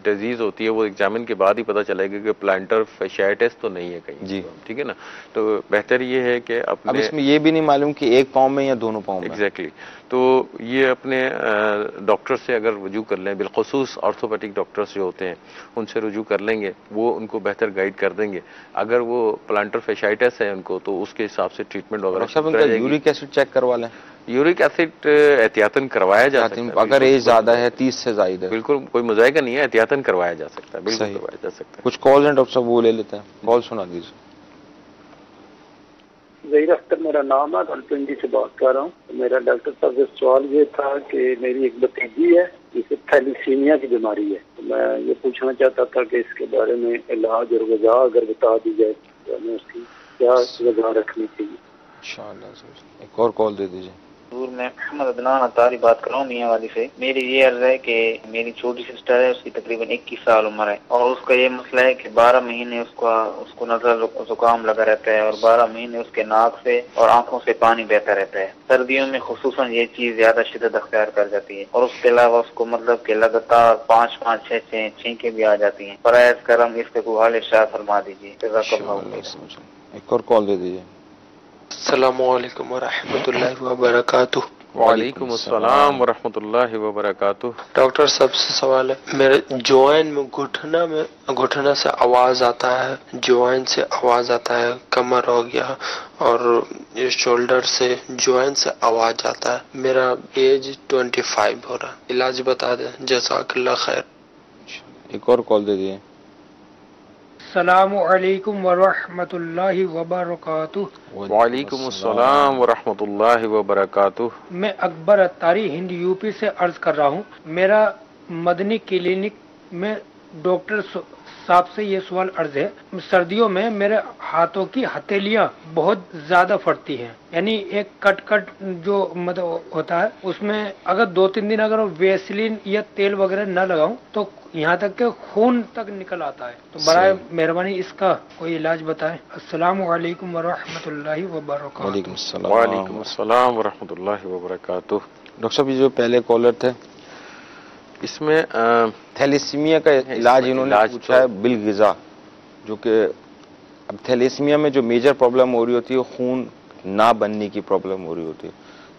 डिजीज होती है वो एग्जामिन के बाद ही पता चलेगा कि प्लांटर फैशाइटिस तो नहीं है कहीं जी, ठीक है ना। तो बेहतर ये है कि अपने, अब इसमें ये भी नहीं मालूम कि एक पाँव में या दोनों पाँव में। एग्जैक्टली तो ये अपने डॉक्टर से अगर रुजू कर लें, बिलखुसूस ऑर्थोपेडिक डॉक्टर्स जो होते हैं उनसे रुजू कर लेंगे, वो उनको बेहतर गाइड कर देंगे। अगर वो प्लांटर फैशाइटिस है उनको तो उसके हिसाब से ट्रीटमेंट वगैरह सब उनका यूरिक एसिड चेक करवा लें। यूरिक एसिड एहतियातन करवाया जा सकता है, अगर एज ज्यादा है 30 से ज्यादा है, बिल्कुल कोई मुजाहिदा नहीं है, एहतियातन करवाया जा सकता है, बिल्कुल करवाया जा सकता है। कुछ कॉल हैं डॉक्टर साहब, वो ले लेते हैं, कॉल सुना दीजिए। ज़हीर अख्तर मेरा नाम है, रावलपिंडी से बात कर रहा हूँ। मेरा डॉक्टर साहब से सवाल ये था कि मेरी एक भतीजी है जिसे थैलीसीमिया की बीमारी है, तो मैं ये पूछना चाहता था कि इसके बारे में इलाज और वजह अगर बता दी जाए तो हमें उसकी क्या वजह रखनी चाहिए। इंशाअल्लाह एक और कॉल दे दीजिए। मैं मोहम्मद अदनान अतारी बात कर रहा हूँ मियाँ वाली से। मेरी ये अर्ज है कि मेरी छोटी सिस्टर है, उसकी तकरीबन 21 साल उम्र है और उसका ये मसला है कि 12 महीने उसको नजर जुकाम लगा रहता है और 12 महीने उसके नाक से और आंखों से पानी बहता रहता है। सर्दियों में खुसूसन ये चीज ज्यादा शिद्दत अख्तियार कर जाती है और उसके अलावा उसको मतलब के लगातार 5-5-6 छींकें भी आ जाती है। फरायज करम इसके हाल शाह फरमा दीजिए। एक और कॉल दे दीजिए। अस्सलामुअलैकुम वरहमतुल्लाहि वबरकातुह। वालेकुम अस्सलाम वरहमतुल्लाहि वबरकातुह। डॉक्टर साहब से सवाल है, मेरे जॉइंट में घुटना से आवाज आता है, जॉइंट से आवाज आता है, कमर हो गया और ये शोल्डर से जॉइंट से आवाज आता है। मेरा एज 25 हो रहा है, इलाज बता दें, जज़ाकल्लाह खैर। एक और कॉल दे दिए। अस्सलामु अलैकुम वरहमतुल्लाहि वबरकातुह। वालेकुम अस्सलाम वरहमतुल्लाहि वबरकातुह। मैं अकबर अत्तारी हिंद यूपी से अर्ज कर रहा हूँ। मेरा मदनी क्लिनिक में डॉक्टर साहब से ये सवाल अर्ज है, सर्दियों में मेरे हाथों की हथेलियाँ बहुत ज्यादा फटती हैं, यानी एक कट जो मतलब होता है उसमें अगर 2-3 दिन अगर वेसलिन या तेल वगैरह न लगाऊं तो यहाँ तक के खून तक निकल आता है। तो बराए मेहरबानी इसका कोई इलाज बताएं। अस्सलामु अलैकुम वरहमतुल्लाहि वबरकातुह। वालेकुम अस्सलाम वरहमतुल्लाहि वबरकातुह। डॉक्टर साहब ये जो पहले कॉलर थे इसमें थैलेसीमिया का इलाज इन्होंने पूछा है बिलगिज़ा, जो कि अब थैलेसीमिया में जो मेजर प्रॉब्लम हो रही होती है खून ना बनने की प्रॉब्लम हो रही होती है,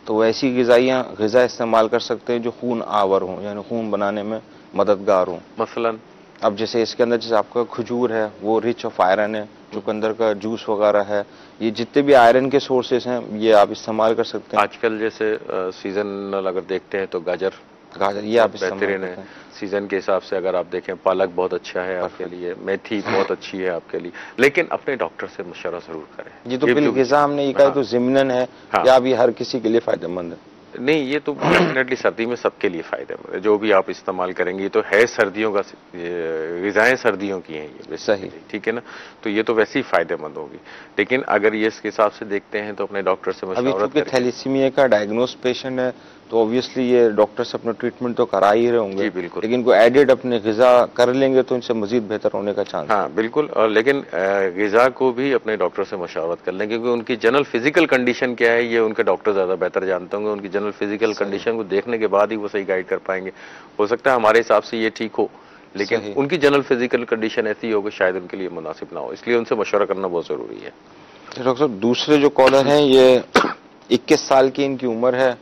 तो वैसी ग़िज़ा इस्तेमाल कर सकते हैं जो खून आवर हों, यानी खून बनाने में मददगार हों। मसलन अब जैसे इसके अंदर जैसे आपका खजूर है वो रिच ऑफ आयरन है, चुकंदर का जूस वगैरह है, ये जितने भी आयरन के सोर्सेस हैं ये आप इस्तेमाल कर सकते हैं। आजकल जैसे सीजनल अगर देखते हैं तो गाजर ये आप बेहतरीन है। सीजन के हिसाब से अगर आप देखें पालक बहुत अच्छा है आपके लिए, मेथी बहुत अच्छी है आपके लिए, लेकिन अपने डॉक्टर से मशवरा जरूर करें। ये तो बिलगिज़ा हमने ये कहा तो ज़िम्नन है या अभी हर किसी के लिए फायदेमंद है? नहीं, ये तो डेफिनेटली सर्दी में सबके लिए फायदेमंद है, जो भी आप इस्तेमाल करेंगे। ये तो है सर्दियों का, ग़िज़ाएं सर्दियों की हैं ये सही, ठीक है ना, तो ये तो वैसे ही फायदेमंद होगी। लेकिन अगर ये इसके हिसाब से देखते हैं तो अपने डॉक्टर से मशवरा करें। थैलेसीमिया का डायग्नोस पेशेंट है तो ऑब्वियसली ये डॉक्टर से अपना ट्रीटमेंट तो करा ही रहे होंगे, बिल्कुल, लेकिन कोई एडेड अपने ग़िज़ा कर लेंगे तो इनसे मजीद बेहतर होने का चांस। हाँ बिल्कुल, और लेकिन ग़िज़ा को भी अपने डॉक्टर से मशावरत कर लें, क्योंकि उनकी जनरल फिजिकल कंडीशन क्या है ये उनके डॉक्टर ज़्यादा बेहतर जानते होंगे। उनकी जनरल फिजिकल कंडीशन को देखने के बाद ही वो सही गाइड कर पाएंगे। हो सकता है हमारे हिसाब से ये ठीक हो, लेकिन उनकी जनरल फिजिकल कंडीशन ऐसी हो कि शायद उनके लिए मुनासिब ना हो, इसलिए उनसे मशवरा करना बहुत ज़रूरी है। डॉक्टर साहब दूसरे जो कॉलर हैं ये 21 साल की इनकी उम्र है,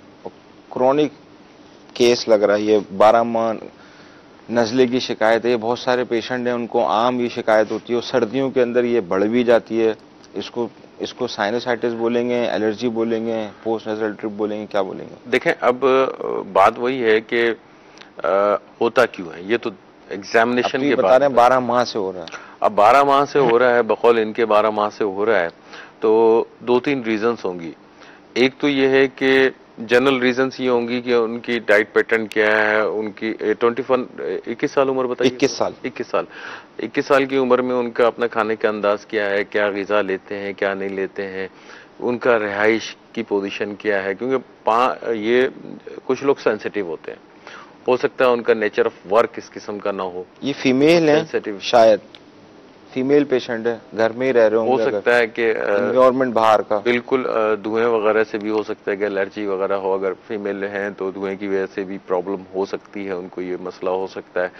क्रॉनिक केस लग रहा है, ये 12 माह नज़ले की शिकायत है। ये बहुत सारे पेशेंट हैं उनको आम ये शिकायत होती है और सर्दियों के अंदर ये बढ़ भी जाती है। इसको साइनसाइटिस बोलेंगे, एलर्जी बोलेंगे, पोस्ट नेज़ल ड्रिप बोलेंगे, क्या बोलेंगे? देखें अब बात वही है कि होता क्यों है, ये तो एग्जामिनेशन के बता रहे हैं 12 माह से हो रहा है। अब 12 माह से हो रहा है, बकौल इनके 12 माह से हो रहा है, तो 2-3 रीजंस होंगी। एक तो ये है कि जनरल रीजंस ये होंगी कि उनकी डाइट पैटर्न क्या है, उनकी 21 साल उम्र बताइए। 21 साल की उम्र में उनका अपना खाने का अंदाज क्या है, क्या ग़िज़ा लेते हैं, क्या नहीं लेते हैं, उनका रिहाइश की पोजीशन क्या है, क्योंकि ये कुछ लोग सेंसिटिव होते हैं, हो सकता है उनका नेचर ऑफ वर्क इस किस्म का ना हो। ये फीमेल है सेंसिटिव, शायद फीमेल पेशेंट है, घर में ही रह रहे होंगे, हो सकता है कि एनवायरनमेंट बाहर का, बिल्कुल धुएं वगैरह से भी हो सकता है कि एलर्जी वगैरह हो। अगर फीमेल हैं तो धुएं की वजह से भी प्रॉब्लम हो सकती है, उनको ये मसला हो सकता है।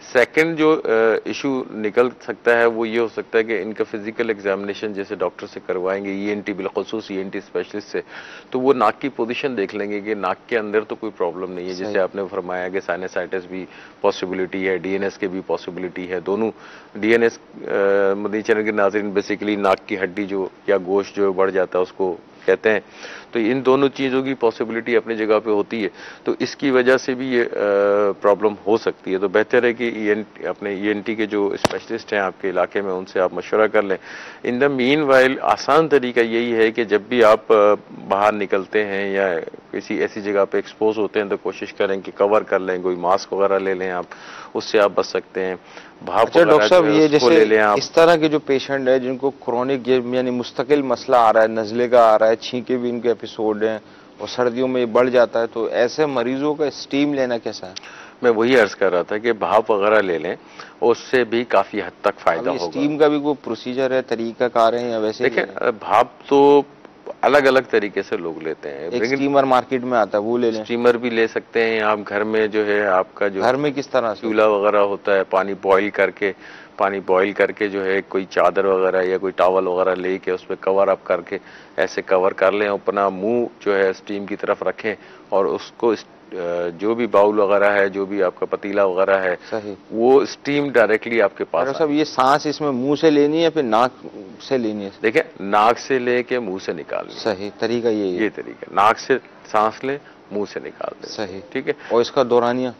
सेकंड जो इशू निकल सकता है वो ये हो सकता है कि इनका फिजिकल एग्जामिनेशन जैसे डॉक्टर से करवाएंगे, ईएनटी बिलखुसूस ईएनटी स्पेशलिस्ट से, तो वो नाक की पोजीशन देख लेंगे कि नाक के अंदर तो कोई प्रॉब्लम नहीं है। जैसे आपने फरमाया कि साइनसाइटिस भी पॉसिबिलिटी है, डीएनएस के भी पॉसिबिलिटी है। दोनों डीएनएस मदनी चैनल के नाज़रीन बेसिकली नाक की हड्डी जो या गोश्त जो बढ़ जाता है उसको कहते हैं, तो इन दोनों चीज़ों की पॉसिबिलिटी अपनी जगह पे होती है, तो इसकी वजह से भी ये प्रॉब्लम हो सकती है। तो बेहतर है कि अपने ईएनटी के जो स्पेशलिस्ट हैं आपके इलाके में उनसे आप मशवरा कर लें। इन द मीन वाइल आसान तरीका यही है कि जब भी आप बाहर निकलते हैं या किसी ऐसी जगह पे एक्सपोज होते हैं तो कोशिश करें कि कवर कर लें, कोई मास्क वगैरह ले लें आप, उससे आप बच सकते हैं। अच्छा डॉक्टर साहब, ये जैसे इस तरह के जो पेशेंट है जिनको क्रोनिक यानी मुस्तकिल मसला आ रहा है, नज़ले का आ रहा है, छींके भी इनके एपिसोड हैं और सर्दियों में ये बढ़ जाता है, तो ऐसे मरीजों का स्टीम लेना कैसा है? मैं वही अर्ज कर रहा था कि भाप वगैरह ले लें, उससे भी काफी हद तक फायदा होगा। स्टीम का भी कोई प्रोसीजर है, तरीका कार है या वैसे? देखिए भाप तो अलग अलग तरीके से लोग लेते हैं। एक स्टीमर मार्केट में आता है, वो ले लें। स्टीमर भी ले सकते हैं आप। घर में जो है आपका जो घर में किस तरह से चूल्हा वगैरह होता है, पानी बॉईल करके जो है कोई चादर वगैरह या कोई टॉवल वगैरह लेके उस पर कवर अप करके ऐसे कवर कर लें, अपना मुंह जो है स्टीम की तरफ रखें और उसको जो भी बाउल वगैरह है, जो भी आपका पतीला वगैरह है, सही, वो स्टीम डायरेक्टली आपके पास। सब ये सांस इसमें मुंह से लेनी है या फिर नाक से लेनी है? देखिए नाक से लेके मुंह से निकालनी। सही तरीका ये तरीका, नाक से सांस ले, मुंह से निकाल दे। सही, ठीक है। और इसका दौरानिया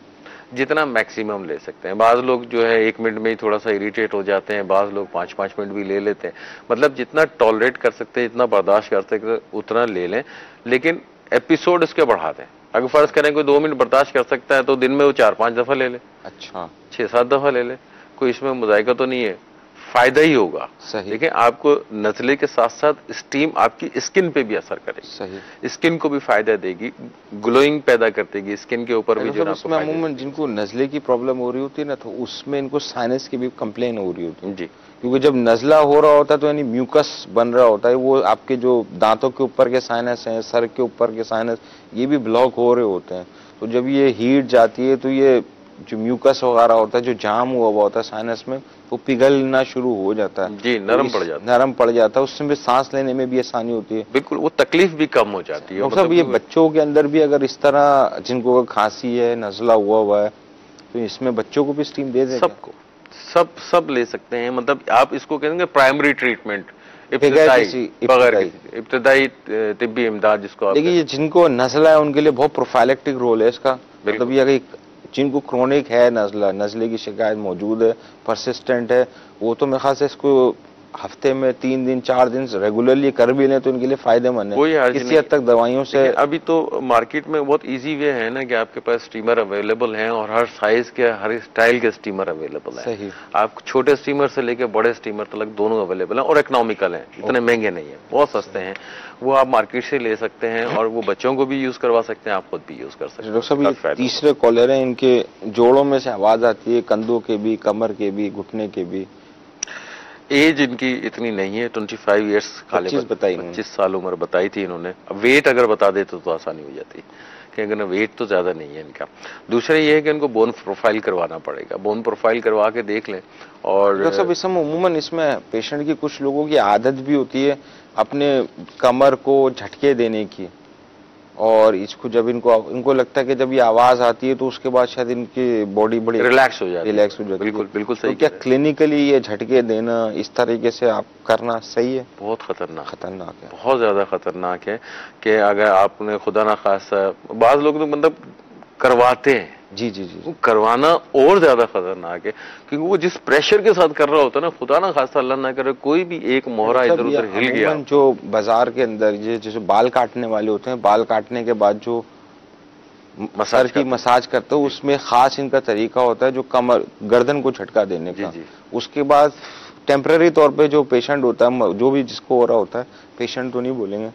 जितना मैक्सिमम ले सकते हैं। बाज लोग जो है 1 मिनट में ही थोड़ा सा इरिटेट हो जाते हैं, बाज लोग 5-5 मिनट भी ले लेते हैं। मतलब जितना टॉलरेट कर सकते हैं, जितना बर्दाश्त कर सकते हैं उतना ले लें, लेकिन एपिसोड इसके बढ़ा दें। अगर फर्ज करें कोई 2 मिनट बर्दाश्त कर सकता है तो दिन में वो 4-5 दफा ले ले। अच्छा, 6-7 दफा ले ले, कोई इसमें मुजायका तो नहीं है, फायदा ही होगा। सही। देखिए आपको नजले के साथ साथ स्टीम आपकी स्किन पे भी असर करेगी। सही, स्किन को भी फायदा देगी, ग्लोइंग पैदा करती स्किन के ऊपर भी जो इसमें अमूमन जिनको नजले की प्रॉब्लम हो रही होती है ना, तो उसमें इनको साइनस की भी कंप्लेन हो रही होती है जी, क्योंकि जब नजला हो रहा होता है तो यानी म्यूकस बन रहा होता है, वो आपके जो दांतों के ऊपर के साइनस हैं, सर के ऊपर के साइनस, ये भी ब्लॉक हो रहे होते हैं। तो जब ये हीट जाती है तो ये जो म्यूकस वगैरह होता है, जो जाम हुआ होता है साइनस में, वो पिघलना शुरू हो जाता है। जी, नरम पड़ जाता है, उसमें सांस लेने में भी आसानी होती है। बिल्कुल, वो तकलीफ भी कम हो जाती है। मतलब ये बच्चों के अंदर भी अगर इस तरह जिनको खांसी है, नजला हुआ है, तो इसमें बच्चों को भी स्टीम दे दें? सबको, सब ले सकते हैं। मतलब आप इसको कहेंगे प्राइमरी ट्रीटमेंट, इब्तदाई तिब्बी इमदाद जिसको आप। देखिए ये जिनको नजला है उनके लिए बहुत प्रोफाइलेक्टिक रोल है इसका। मतलब ये अगर जिनको क्रोनिक है नजले की शिकायत मौजूद है, परसिस्टेंट है, वो तो मेरे ख्याल से इसको हफ्ते में 3 दिन 4 दिन रेगुलरली कर भी लें तो इनके लिए फायदेमंद है। किसी हद तक दवाइयों से अभी तो मार्केट में बहुत इजी वे है ना कि आपके पास स्टीमर अवेलेबल हैं और हर साइज के, हर स्टाइल के स्टीमर अवेलेबल है। सही। आप छोटे स्टीमर से लेके बड़े स्टीमर तक दोनों अवेलेबल हैं और इकोनॉमिकल हैं, इतने महंगे नहीं है, बहुत सस्ते हैं। वो आप मार्केट से ले सकते हैं और वो बच्चों को भी यूज करवा सकते हैं, आप खुद भी यूज कर सकते हैं। डॉक्टर साहब तीसरे कॉलर है, इनके जोड़ों में से आवाज आती है, कंधों के भी, कमर के भी, घुटने के भी। एज इनकी इतनी नहीं है, 25 ईयर्स, 25 साल उम्र बताई थी इन्होंने। वेट अगर बता देते तो आसानी हो जाती, क्योंकि ना वेट तो ज्यादा नहीं है इनका। दूसरा ये है कि इनको बोन प्रोफाइल करवाना पड़ेगा, बोन प्रोफाइल करवा के देख लें। और सब इसमें उमूमन इसमें पेशेंट की कुछ लोगों की आदत भी होती है अपने कमर को झटके देने की, और इसको जब इनको लगता है कि जब ये आवाज आती है तो उसके बाद शायद इनकी बॉडी बड़ी रिलैक्स हो जाती है। बिल्कुल सही। तो क्या क्लिनिकली ये झटके देना इस तरीके से आप करना सही है? बहुत खतरनाक है, बहुत ज्यादा खतरनाक है कि अगर आपने खुदा ना खासा, बाज लोग तो मतलब करवाते हैं। जी, वो करवाना और ज्यादा खतरनाक है, क्योंकि वो जिस प्रेशर के साथ कर रहा होता है ना, खुदा ना खासा अल्लाह ना करे कोई भी एक मोहरा इधर उधर हिल गया। जो बाजार के अंदर ये जैसे बाल काटने वाले होते हैं, बाल काटने के बाद जो सर की मसाज करते हो, उसमें खास इनका तरीका होता है जो कमर गर्दन को झटका देने का। उसके बाद टेम्पररी तौर पे जो पेशेंट होता है, जो भी जिसको हो रहा होता है, पेशेंट तो नहीं बोलेंगे,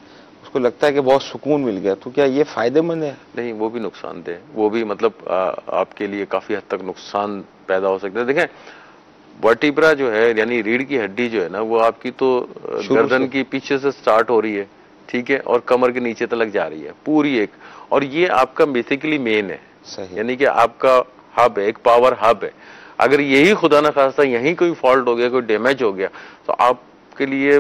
उसको लगता है कि बहुत सुकून मिल गया, तो क्या ये फायदेमंद है? नहीं, वो भी नुकसानदेह, वो भी मतलब आपके लिए काफी हद तक नुकसान पैदा हो सकता है। देखें, वर्टिब्रा जो है यानी रीढ़ की हड्डी जो है ना, वो आपकी तो गर्दन की पीछे से स्टार्ट हो रही है, ठीक है, और कमर के नीचे तक जा रही है पूरी एक, और ये आपका बेसिकली मेन है, यानी कि आपका हब है, एक पावर हब है। अगर यही खुदा ना खास्ता यहीं कोई फॉल्ट हो गया, कोई डैमेज हो गया, तो आपके लिए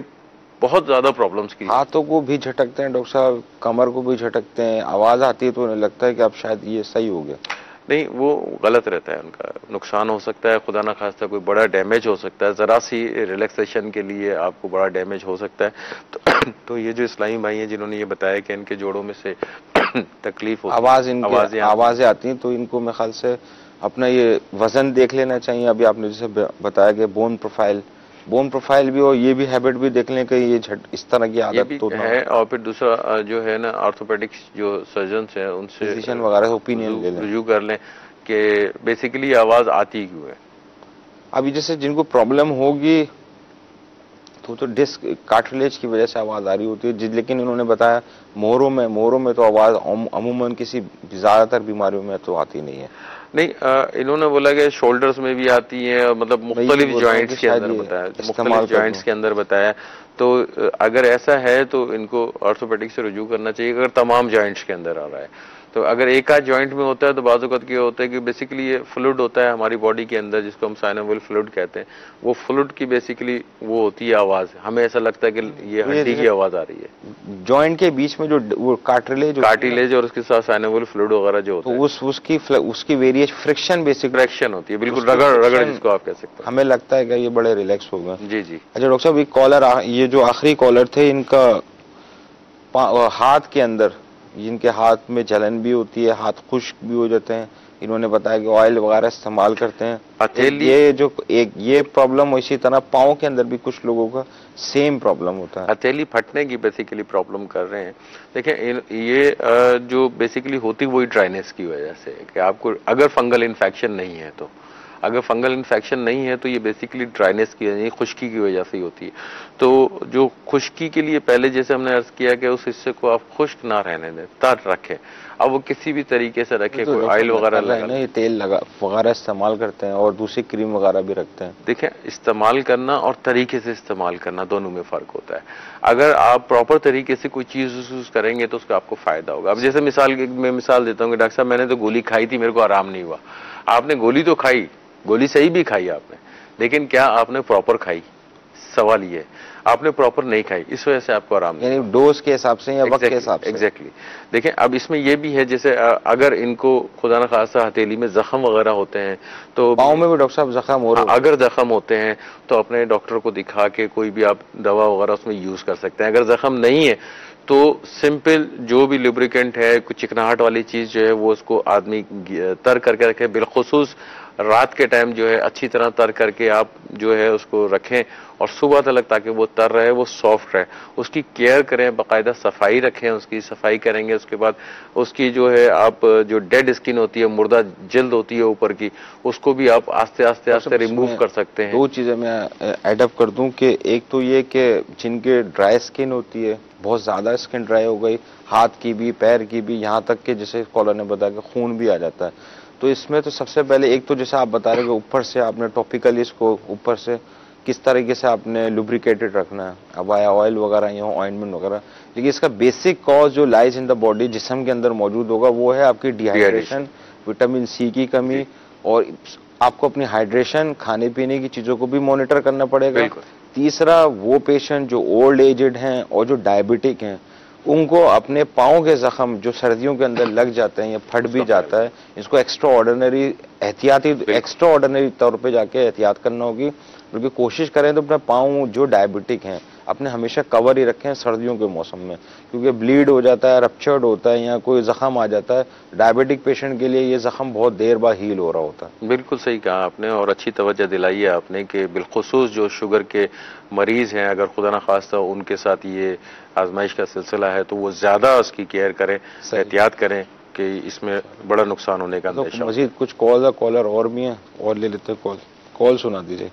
बहुत ज्यादा प्रॉब्लम्स की। हाथों को भी झटकते हैं डॉक्टर साहब, कमर को भी झटकते हैं, आवाज आती है तो उन्हें लगता है कि अब शायद ये सही हो गया। नहीं, वो गलत रहता है, उनका नुकसान हो सकता है, खुदा ना खास्ता कोई बड़ा डैमेज हो सकता है, जरा सी रिलैक्सेशन के लिए आपको बड़ा डैमेज हो सकता है। तो ये जो इस्लामी भाई हैं जिन्होंने ये बताया कि इनके जोड़ों में से तकलीफ होती है, आवाजें आती हैं, तो इनको मेरे ख्याल से अपना ये वजन देख लेना चाहिए। अभी आपने जैसे बताया कि बोन प्रोफाइल भी, और ये भी हैबिट भी देख लें कि ये इस तरह की आदत तो है। और फिर दूसरा जो है ना, ऑर्थोपेडिक्स जो सर्जन्स हैं उनसे फिजिशियन वगैरह ओपिनियन ले लें, रिव्यू कर लें कि बेसिकली आवाज आती क्यों है। अभी जैसे जिनको प्रॉब्लम होगी तो डिस्क कार्टिलेज की वजह से आवाज आ रही होती है, लेकिन इन्होंने बताया मोहरों में तो आवाज अमूमन किसी ज्यादातर बीमारियों में तो आती नहीं है। नहीं, इन्होंने बोला कि शोल्डर्स में भी आती है, मतलब मुख्तलिफ जॉइंट्स के अंदर बताया, मुख्तलिफ जॉइंट्स के अंदर बताया। तो अगर ऐसा है तो इनको ऑर्थोपेडिक से रुजू करना चाहिए, अगर तमाम जॉइंट्स के अंदर आ रहा है। तो अगर एक आध जॉइंट में होता है तो बाज़ औक़ात क्या होता है कि बेसिकली ये फ्लूइड होता है हमारी बॉडी के अंदर, जिसको हम साइनोवियल फ्लूइड कहते हैं, वो फ्लूइड की बेसिकली वो होती है आवाज, हमें ऐसा लगता है कि ये हड्डी की आवाज आ रही है। जॉइंट के बीच में जो वो कार्टिलेज और उसके साथ साइनोवियल फ्लूइड वगैरह जो होता है, उसकी वेरिएशन फ्रिक्शन फ्रिक्शन होती है, बिल्कुल रगड़ जिसको आप कह सकते हैं। हमें लगता है कि ये बड़े रिलैक्स हो गए। जी जी। अच्छा डॉक्टर साहब, एक कॉलर, ये जो आखिरी कॉलर थे, इनका हाथ के अंदर, जिनके हाथ में जलन भी होती है, हाथ खुश्क भी हो जाते हैं, इन्होंने बताया कि ऑयल वगैरह इस्तेमाल करते हैं। ये प्रॉब्लम, इसी तरह पाँव के अंदर भी कुछ लोगों का सेम प्रॉब्लम होता है, हथेली फटने की बेसिकली प्रॉब्लम कर रहे हैं। देखिए, ये जो बेसिकली होती वही ड्राइनेस की वजह से, कि आपको अगर फंगल इन्फेक्शन नहीं है तो, अगर फंगल इन्फेक्शन नहीं है तो ये बेसिकली ड्राइनेस की यानी खुश्की की वजह से ही होती है। तो जो खुश्की के लिए पहले जैसे हमने अर्ज किया कि उस हिस्से को आप खुश्क ना रहने दें, तर रखें, अब वो किसी भी तरीके से रखें, कोई ऑयल वगैरह लगा, तेल लगा वगैरह इस्तेमाल करते हैं और दूसरी क्रीम वगैरह भी रखते हैं। देखें, इस्तेमाल करना और तरीके से इस्तेमाल करना दोनों में फर्क होता है। अगर आप प्रॉपर तरीके से कोई चीज यूज करेंगे तो उसका आपको फायदा होगा। अब जैसे मैं मिसाल देता हूँ कि डॉक्टर साहब मैंने तो गोली खाई थी, मेरे को आराम नहीं हुआ। आपने गोली तो खाई, गोली सही भी खाई आपने, लेकिन क्या आपने प्रॉपर खाई? सवाल ये है, आपने प्रॉपर नहीं खाई, इस वजह से आपको आराम नहीं, यानी डोज के हिसाब से या वक्त के हिसाब से। एग्जैक्टली। देखें, अब इसमें यह भी है, जैसे अगर इनको खुदा न खासा हथेली में जख्म वगैरह होते हैं, तो पाँव में भी डॉक्टर साहब जख्म हो रहे हैं, अगर जख्म होते हैं तो अपने डॉक्टर को दिखा के कोई भी आप दवा वगैरह उसमें यूज कर सकते हैं। अगर जख्म नहीं है तो सिंपल जो भी लुब्रिकेंट है, कुछ चिकनाहट वाली चीज जो है वो उसको आदमी तर करके रखे, बिलखुसूस रात के टाइम जो है अच्छी तरह तर करके आप जो है उसको रखें और सुबह तक, ताकि वो तर रहे, वो सॉफ्ट रहे। उसकी केयर करें, बाकायदा सफाई रखें, उसकी सफाई करेंगे। उसके बाद उसकी जो है आप जो डेड स्किन होती है, मुर्दा जल्द होती है ऊपर की, उसको भी आप आस्ते आस्ते रिमूव कर सकते हैं। दो चीजें मैं एडअप कर दूं कि एक तो ये कि जिनके ड्राई स्किन होती है, बहुत ज्यादा स्किन ड्राई हो गई, हाथ की भी पैर की भी, यहाँ तक कि जैसे कॉलर ने बताया कि खून भी आ जाता है, तो इसमें तो सबसे पहले एक तो जैसे आप बता रहे कि ऊपर से आपने टॉपिकली इसको ऊपर से किस तरीके से आपने लुब्रिकेटेड रखना है, अब आया ऑयल वगैरह या ऑइंटमेंट वगैरह, लेकिन इसका बेसिक कॉज जो लाइज इन द बॉडी, जिस्म के अंदर मौजूद होगा, वो है आपकी डिहाइड्रेशन, विटामिन सी की कमी, और आपको अपनी हाइड्रेशन, खाने पीने की चीजों को भी मॉनिटर करना पड़ेगा। तीसरा, वो पेशेंट जो ओल्ड एजेड हैं और जो डायबिटिक हैं, उनको अपने पाँव के जख्म जो सर्दियों के अंदर लग जाते हैं या फट भी जाता है, इसको एक्स्ट्रा ऑर्डिनरी तौर पे जाके एहतियात करना होगी। बल्कि कोशिश करें तो अपना पाँव जो डायबिटिक हैं अपने हमेशा कवर ही रखें सर्दियों के मौसम में, क्योंकि ब्लीड हो जाता है, रप्चर्ड होता है या कोई जख्म आ जाता है, डायबिटिक पेशेंट के लिए ये जख्म बहुत देर बाद हील हो रहा होता है। बिल्कुल सही कहा आपने और अच्छी तवज्जो दिलाई है आपने कि बिलखुसूस जो शुगर के मरीज हैं, अगर खुदा न खास्ता उनके साथ ये आजमाइश का सिलसिला है तो वो ज्यादा उसकी केयर करें, एहतियात करें कि इसमें बड़ा नुकसान होने का अंदेशा। मजीद कुछ कॉलर और भी हैं, और ले लेते हैं कॉल सुना दीजिए।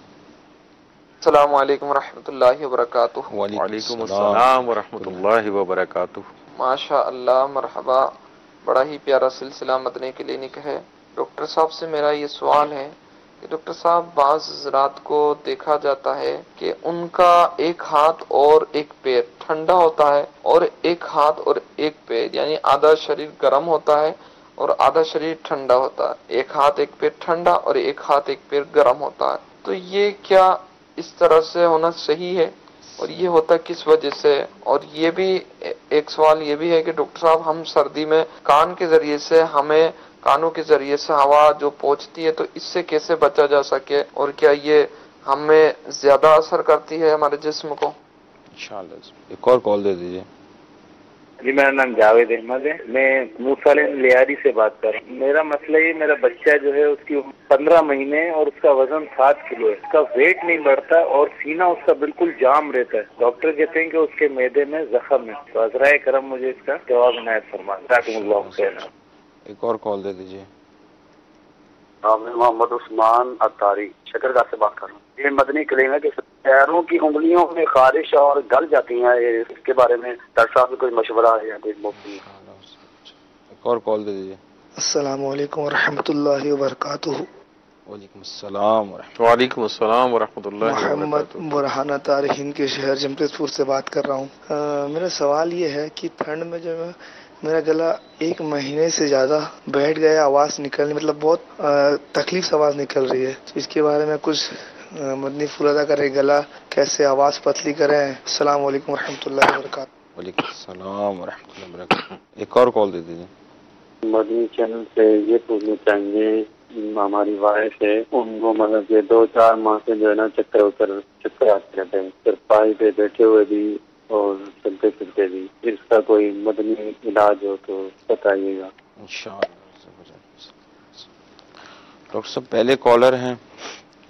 अस्सलामु अलैकुम रहमतुल्लाहि व बरकातुहू। वालेकुम अस्सलाम व रहमतुल्लाहि व बरकातुहू। माशा अल्लाह, मरहबा। बड़ा ही प्यारा सिलसिला मदनी क्लिनिक है। डॉक्टर साहब से मेरा ये सवाल है कि डॉक्टर साहब, बाज़ हज़रात को देखा जाता है कि उनका एक हाथ और एक पैर ठंडा होता है और एक हाथ और एक पैर यानी आधा शरीर गर्म होता है और आधा शरीर ठंडा होता है। एक हाथ एक पैर ठंडा और एक हाथ एक पैर गर्म होता है। तो ये क्या इस तरह से होना सही है और ये होता किस वजह से? और ये भी एक सवाल ये भी है कि डॉक्टर साहब, हम सर्दी में कान के जरिए से हमें कानों के जरिए से हवा जो पहुंचती है, तो इससे कैसे बचा जा सके और क्या ये हमें ज्यादा असर करती है हमारे जिस्म को? इंशाल्लाह। एक और कॉल दे दीजिए। जी, मेरा नाम जावेद अहमद है। मैं मूसालिन लियारी से बात कर रहा हूँ। मेरा मसला ये, मेरा बच्चा जो है उसकी 15 महीने और उसका वजन 7 किलो है। उसका वेट नहीं बढ़ता और सीना उसका बिल्कुल जाम रहता है। डॉक्टर कहते हैं कि उसके मैदे में जख्म है। तो अज़राए करम मुझे इसका जवाब इनायत फरमाएं। एक और कॉल दे दीजिए। मैं मोहम्मद उस्मान अत्तारी शकरगाह से बात कर रहा हूँ। ये मदनी क्लिनिक है कि पैरों की उंगलियों में खारिश और गल जाती हैं, इसके बारे में डॉक्टर साहब से कोई मशवरा है या कोई मुफ्ती? एक और कॉल दे दीजिए। अस्सलामु अलैकुम रहमतुल्लाहि व बरकातुहू। वालेकुम अस्सलाम वालेकुम अस्सलाम व रहमतुल्लाहि व मोहम्मद बरकातुहू। बुरहान अत्तारी हिंद के शहर जमशेदपुर से बात कर रहा हूँ। मेरा सवाल ये है कि ठंड में जो मेरा गला 1 महीने से ज्यादा बैठ गया, आवाज निकलने मतलब बहुत तकलीफ से आवाज निकल रही है। तो इसके बारे में कुछ मदनी फूल अदा करें, गला कैसे आवाज पतली करें। अस्सलाम वालेकुम रहमतुल्लाहि व बरकातुहू। वालेकुम अस्सलाम व रहमतुल्लाहि व बरकातुहू। एक और कॉल दे दीजिए। मदनी चैनल से ये पूछना चाहेंगे, हमारी वाइफ है, उनको मतलब ये 2-4 माह से जो है ना चक्कर आते रहते हैं, चारपाई पे बैठे हुए भी और चलते फिरते भी। इसका कोई मदनी इलाज हो तो बताइएगा इंशाअल्लाह। डॉक्टर साहब, पहले कॉलर हैं,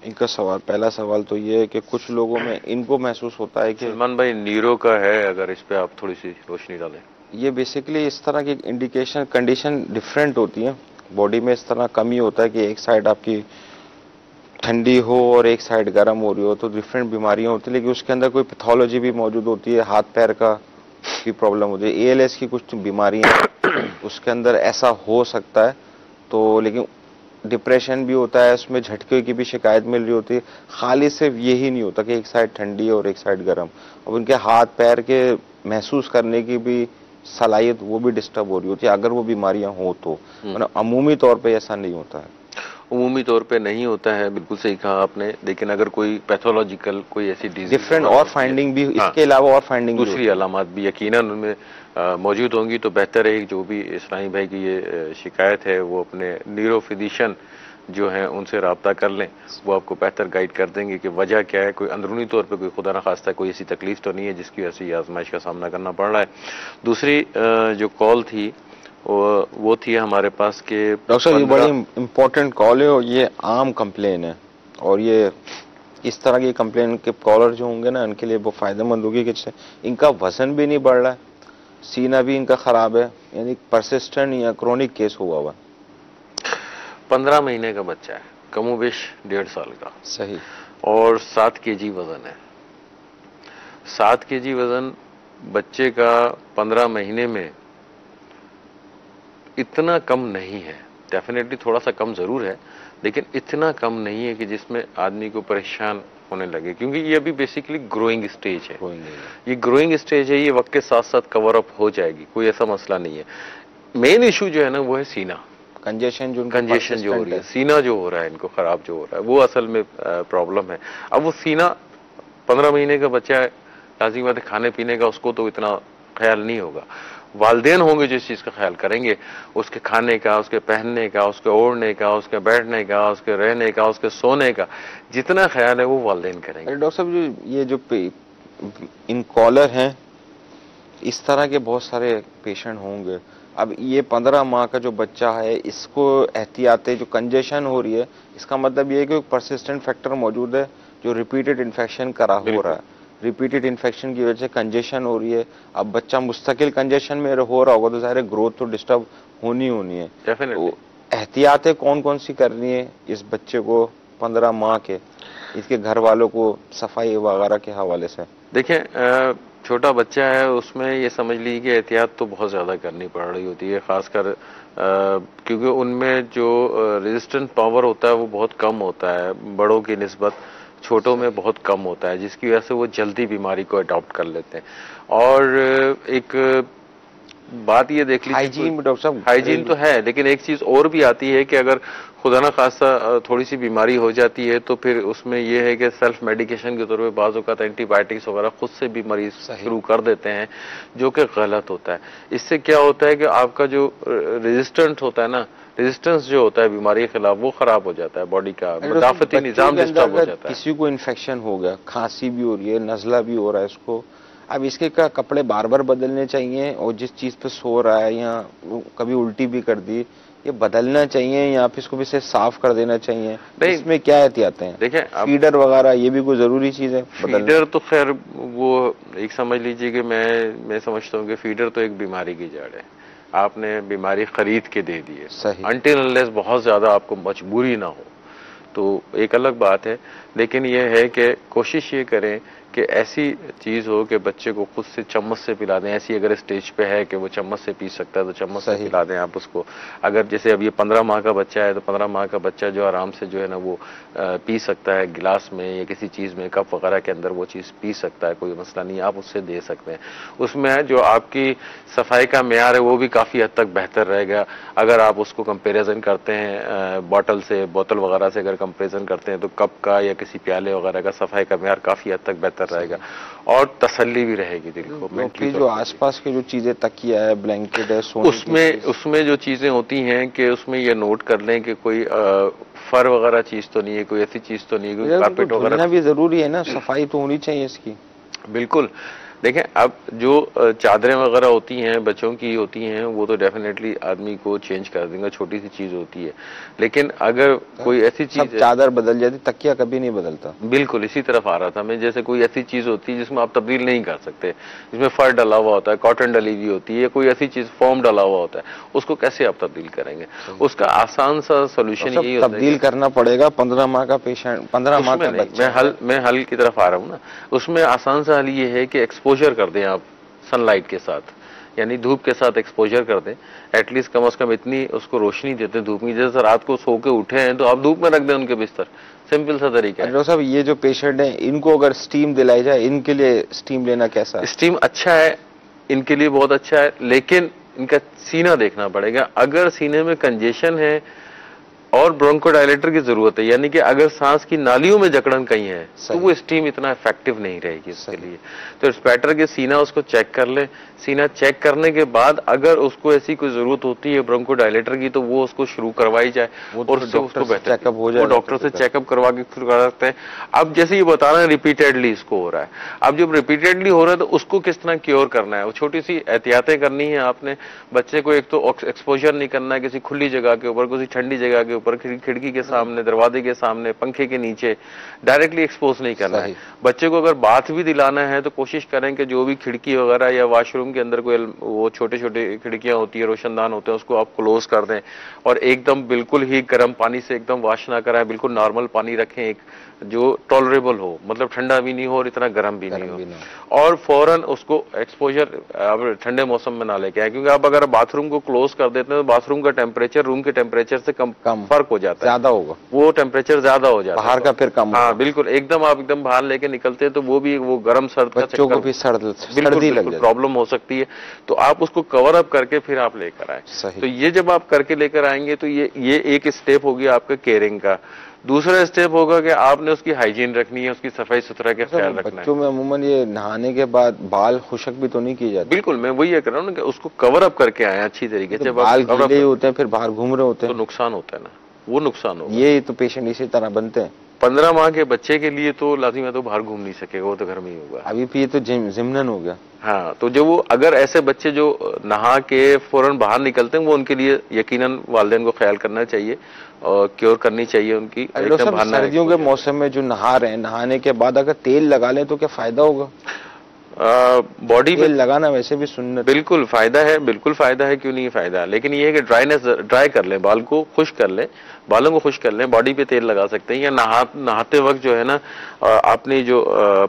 इनका सवाल, पहला सवाल तो ये है कि कुछ लोगों में इनको महसूस होता है कि सलमान भाई नीरो का है, अगर इस पे आप थोड़ी सी रोशनी डालें। ये बेसिकली इस तरह की इंडिकेशन कंडीशन डिफरेंट होती है बॉडी में। इस तरह कमी होता है कि एक साइड आपकी ठंडी हो और एक साइड गर्म हो रही हो, तो डिफरेंट बीमारियां होती है। लेकिन उसके अंदर कोई पैथोलॉजी भी मौजूद होती है, हाथ पैर का भी प्रॉब्लम होती है, ALS की कुछ बीमारियां उसके अंदर ऐसा हो सकता है। तो लेकिन डिप्रेशन भी होता है, उसमें झटके की भी शिकायत मिल रही होती है। खाली सिर्फ यही नहीं होता कि एक साइड ठंडी और एक साइड गर्म। अब उनके हाथ पैर के महसूस करने की भी सलाहियत वो भी डिस्टर्ब हो रही होती है अगर वो बीमारियां हो तो। अमूमी तौर पे ऐसा नहीं होता है। उमूमी तौर पे नहीं होता है, बिल्कुल सही कहा आपने। लेकिन अगर कोई पैथोलॉजिकल कोई ऐसी डिजीज डिफरेंट और फाइंडिंग भी, इसके अलावा और फाइंडिंग दूसरी अलामत भी यकीनन उनमें मौजूद होंगी, तो बेहतर है जो भी इस्लामी भाई की ये शिकायत है वो अपने न्यूरो फिजिशियन जो हैं उनसे रब्ता कर लें। वो आपको बेहतर गाइड कर देंगे कि वजह क्या है। कोई अंदरूनी तौर पे कोई खुदा न खास्ता कोई ऐसी तकलीफ तो नहीं है जिसकी वजह से ये आजमाइश का सामना करना पड़ रहा है। दूसरी जो कॉल थी वो थी हमारे पास के डॉक्टर साहब, ये बड़ी इम्पोर्टेंट कॉल है और ये आम कंप्लेन है। और ये इस तरह की कंप्लेन के कॉलर जो होंगे ना, इनके लिए वो फायदेमंद होगी कि इनका वजन भी नहीं बढ़ रहा है, सीना भी इनका खराब है, यानी परसिस्टेंट या क्रोनिक केस हुआ हुआ। 15 महीने का बच्चा है, कमोबेश 1.5 साल का, सही, और 7 kg वजन है। 7 kg वजन बच्चे का 15 महीने में इतना कम नहीं है। डेफिनेटली थोड़ा सा कम जरूर है, लेकिन इतना कम नहीं है कि जिसमें आदमी को परेशान होने लगे, क्योंकि ये अभी बेसिकली ग्रोइंग स्टेज है। ये ग्रोइंग स्टेज है, ये वक्त के साथ साथ कवर अप हो जाएगी, कोई ऐसा मसला नहीं है। मेन इशू जो है ना वो है सीना कंजेशन जो हो रही है, सीना जो हो रहा है इनको खराब जो हो रहा है, वो असल में प्रॉब्लम है। अब वो सीना 15 महीने का बच्चा है, लाज़िमी बात है खाने पीने का उसको तो इतना ख्याल नहीं होगा। वालिदैन होंगे जो इस चीज का ख्याल करेंगे, उसके खाने का, उसके पहनने का, उसके ओढ़ने का, उसके बैठने का, उसके रहने का, उसके सोने का जितना ख्याल है वो वालिदैन करेंगे। अरे डॉक्टर साहब, ये जो इन कॉलर हैं, इस तरह के बहुत सारे पेशेंट होंगे। अब ये 15 माह का जो बच्चा है, इसको एहतियाते जो कंजेशन हो रही है, इसका मतलब ये है कि परसिस्टेंट फैक्टर मौजूद है जो रिपीटेड इन्फेक्शन करा हो रहा है। रिपीटेड इन्फेक्शन की वजह से कंजेशन हो रही है। अब बच्चा मुस्तकिल कंजेशन में हो रहा होगा तो ज़ाहिर है ग्रोथ तो डिस्टर्ब होनी है। डेफिनेटली एहतियातें कौन कौन सी करनी है इस बच्चे को 15 माह के? इसके घर वालों को सफाई वगैरह के हवाले से? देखें, छोटा बच्चा है, उसमें ये समझ लीजिए कि एहतियात तो बहुत ज़्यादा करनी पड़ रही होती है, ख़ासकर क्योंकि उनमें जो रेजिस्टेंट पावर होता है वो बहुत कम होता है, बड़ों की निस्बत छोटों में बहुत कम होता है, जिसकी वजह से वो जल्दी बीमारी को अडॉप्ट कर लेते हैं। और एक बात ये देख लीजिए, हाइजीन, डॉक्टर साहब हाइजीन तो है, लेकिन एक चीज और भी आती है कि अगर खुदा ना खासा थोड़ी सी बीमारी हो जाती है तो फिर उसमें यह है कि सेल्फ मेडिकेशन के तौर पे बाज़ औक़ात एंटीबायोटिक्स वगैरह खुद से भी मरीज शुरू कर देते हैं, जो कि गलत होता है। इससे क्या होता है कि आपका जो रेजिस्टेंस होता है ना, रेजिस्टेंस जो होता है बीमारी के खिलाफ, वो खराब हो जाता है, बॉडी का मदाफती निजाम डिस्टर्ब हो जाता है। किसी को इन्फेक्शन हो गया, खांसी भी हो रही है, नजला भी हो रहा है इसको, अब इसके क्या कपड़े बार बार बदलने चाहिए, और जिस चीज पे सो रहा है या कभी उल्टी भी कर दी, ये बदलना चाहिए या फिर इसको भी से साफ कर देना चाहिए? इसमें क्या एहतियातें हैं? देखिए, फीडर वगैरह ये भी कोई जरूरी चीज है? फीडर तो खैर वो एक समझ लीजिए कि मैं समझता हूँ कि फीडर तो एक बीमारी की जड़ है, आपने बीमारी खरीद के दे दी है, अनटिल अनलेस बहुत ज्यादा आपको मजबूरी ना हो तो एक अलग बात है। लेकिन यह है कि कोशिश ये करें कि ऐसी चीज हो कि बच्चे को खुद से चम्मच से पिला दें। ऐसी अगर स्टेज पे है कि वो चम्मच से पी सकता है तो चम्मच से पिला दें आप उसको। अगर जैसे अब ये 15 माह का बच्चा है तो 15 माह का बच्चा जो आराम से जो है ना वो पी सकता है, गिलास में या किसी चीज में, कप वगैरह के अंदर वो चीज पी सकता है, कोई मसला नहीं, आप उससे दे सकते हैं। उसमें जो आपकी सफाई का मेयार है वो भी काफी हद तक बेहतर रहेगा। अगर आप उसको कंपेरिजन करते हैं बॉटल से, बोतल वगैरह से अगर कंपेरिजन करते हैं तो कप का या किसी प्याले वगैरह का सफाई का मेयार काफी हद तक बेहतर रहेगा और तसल्ली भी रहेगी दिल को। मेंटली जो आसपास की जो चीजें, तकिया है, ब्लैंकेट है, सोने उसमें जो चीजें होती हैं कि उसमें ये नोट कर लें कि कोई फर वगैरह चीज तो नहीं है, कोई ऐसी चीज तो नहीं है, कोई कारपेट वगैरह भी जरूरी है ना, सफाई तो होनी चाहिए इसकी। बिल्कुल। देखें, अब जो चादरें वगैरह होती हैं बच्चों की होती हैं वो तो डेफिनेटली आदमी को चेंज कर देंगे, छोटी सी चीज होती है। लेकिन अगर कोई ऐसी चीज, चादर बदल जाती, तकिया कभी नहीं बदलता। बिल्कुल इसी तरफ आ रहा था मैं। जैसे कोई ऐसी चीज होती है जिसमें आप तब्दील नहीं कर सकते, जिसमें फर डला हुआ होता है, कॉटन डली हुई होती है, कोई ऐसी चीज फॉर्म डला हुआ होता है, उसको कैसे आप तब्दील करेंगे? उसका आसान सा सोल्यूशन यही होता है, तब्दील करना पड़ेगा। 15 माह का पेशेंट, 15 माह का बच्चा, मैं हल की तरफ आ रहा हूँ ना। उसमें आसान सा हल ये है कि एक्सपोजर कर दें आप सनलाइट के साथ, यानी धूप के साथ एक्सपोजर कर दें। एटलीस्ट कम से कम इतनी उसको रोशनी देते हैं धूप की, जैसे रात को सो के उठे हैं तो आप धूप में रख दें उनके बिस्तर। सिंपल सा तरीका है। डॉक्टर साहब, ये जो पेशेंट हैं इनको अगर स्टीम दिलाई जाए, इनके लिए स्टीम लेना कैसा है? स्टीम अच्छा है, इनके लिए बहुत अच्छा है, लेकिन इनका सीना देखना पड़ेगा। अगर सीने में कंजेशन है और ब्रोंकोडायलेटर की जरूरत है, यानी कि अगर सांस की नालियों में जकड़न कहीं है तो वो स्टीम इतना इफेक्टिव नहीं रहेगी उसके लिए। तो इट्स बेटर कि सीना उसको चेक कर ले। सीना चेक करने के बाद अगर उसको ऐसी कोई जरूरत होती है ब्रोंकोडायलेटर की तो वो उसको शुरू करवाई जाए और उससे उसको बेहतर चेकअप हो जाए। वो डॉक्टर से चेकअप करवा के शुरू कर सकते हैं। अब जैसे ये बता रहे हैं रिपीटेडली इसको हो रहा है, अब जब रिपीटेडली हो रहा है तो उसको किस तरह क्योर करना है, वो छोटी सी एहतियातें करनी है आपने। बच्चे को एक तो एक्सपोजर नहीं करना है किसी खुली जगह के ऊपर, किसी ठंडी जगह के ऊपर, खिड़की के सामने, दरवाजे के सामने, पंखे के नीचे डायरेक्टली एक्सपोज नहीं करना है। बच्चे को अगर बाथ भी दिलाना है तो कोशिश करें कि जो भी खिड़की वगैरह या वॉशरूम के अंदर कोई वो छोटे छोटे खिड़कियां होती है, रोशनदान होते हैं, उसको आप क्लोज कर दें और एकदम बिल्कुल ही गर्म पानी से एकदम वॉश ना कराएं। बिल्कुल नॉर्मल पानी रखें, एक जो टॉलरेबल हो, मतलब ठंडा भी नहीं हो और इतना गर्म भी नहीं हो। और फौरन उसको एक्सपोजर अब ठंडे मौसम में ना लेके आए, क्योंकि आप अगर बाथरूम को क्लोज कर देते हैं तो बाथरूम का टेम्परेचर रूम के टेम्परेचर से कम फर्क हो जाता है, ज्यादा होगा, वो टेम्परेचर ज्यादा हो जाता है, बाहर का फिर कम। हाँ बिल्कुल, एकदम आप एकदम बाहर लेके निकलते हैं तो वो भी वो गर्म सर्द, बच्चों को भी सर्दी लग जाए, प्रॉब्लम हो सकती है। तो आप उसको कवर अप करके फिर आप लेकर आए। तो ये जब आप करके लेकर आएंगे तो ये एक स्टेप हो गया आपका केयरिंग का। दूसरा स्टेप होगा कि आपने उसकी हाइजीन रखनी है, उसकी सफाई सुथरा का ख्याल रखना है। बच्चों में अमूमन ये नहाने के बाद बाल खुशक भी तो नहीं किए जाते? बिल्कुल, मैं वही कह रहा हूँ ना कि उसको कवर अप करके आए अच्छी तरीके से। बाल गीले होते हैं फिर बाहर घूम रहे होते हैं तो नुकसान होता है ना, वो नुकसान होगा। ये तो पेशेंट इसी तरह बनते हैं। 15 माह के बच्चे के लिए तो लाजिम है तो बाहर घूम नहीं सकेगा, वो तो घर में ही होगा। अभी भी ये तो जिम्नन हो गया। हाँ, तो जो वो अगर ऐसे बच्चे जो नहा के फौरन बाहर निकलते हैं वो उनके लिए यकीनन वालिदैन को ख्याल करना चाहिए और क्योर करनी चाहिए उनकी। सर्दियों के मौसम में जो नहा रहे हैं, नहाने के बाद अगर तेल लगा लें तो क्या फायदा होगा? बॉडी में लगाना वैसे भी सुन्नत। बिल्कुल फायदा है, बिल्कुल फायदा है, क्यों नहीं फायदा। लेकिन ये है कि ड्राई कर लें, बाल को खुश कर लें, बालों को खुश कर लें, बॉडी पे तेल लगा सकते हैं, या नहाते वक्त जो है ना आपने जो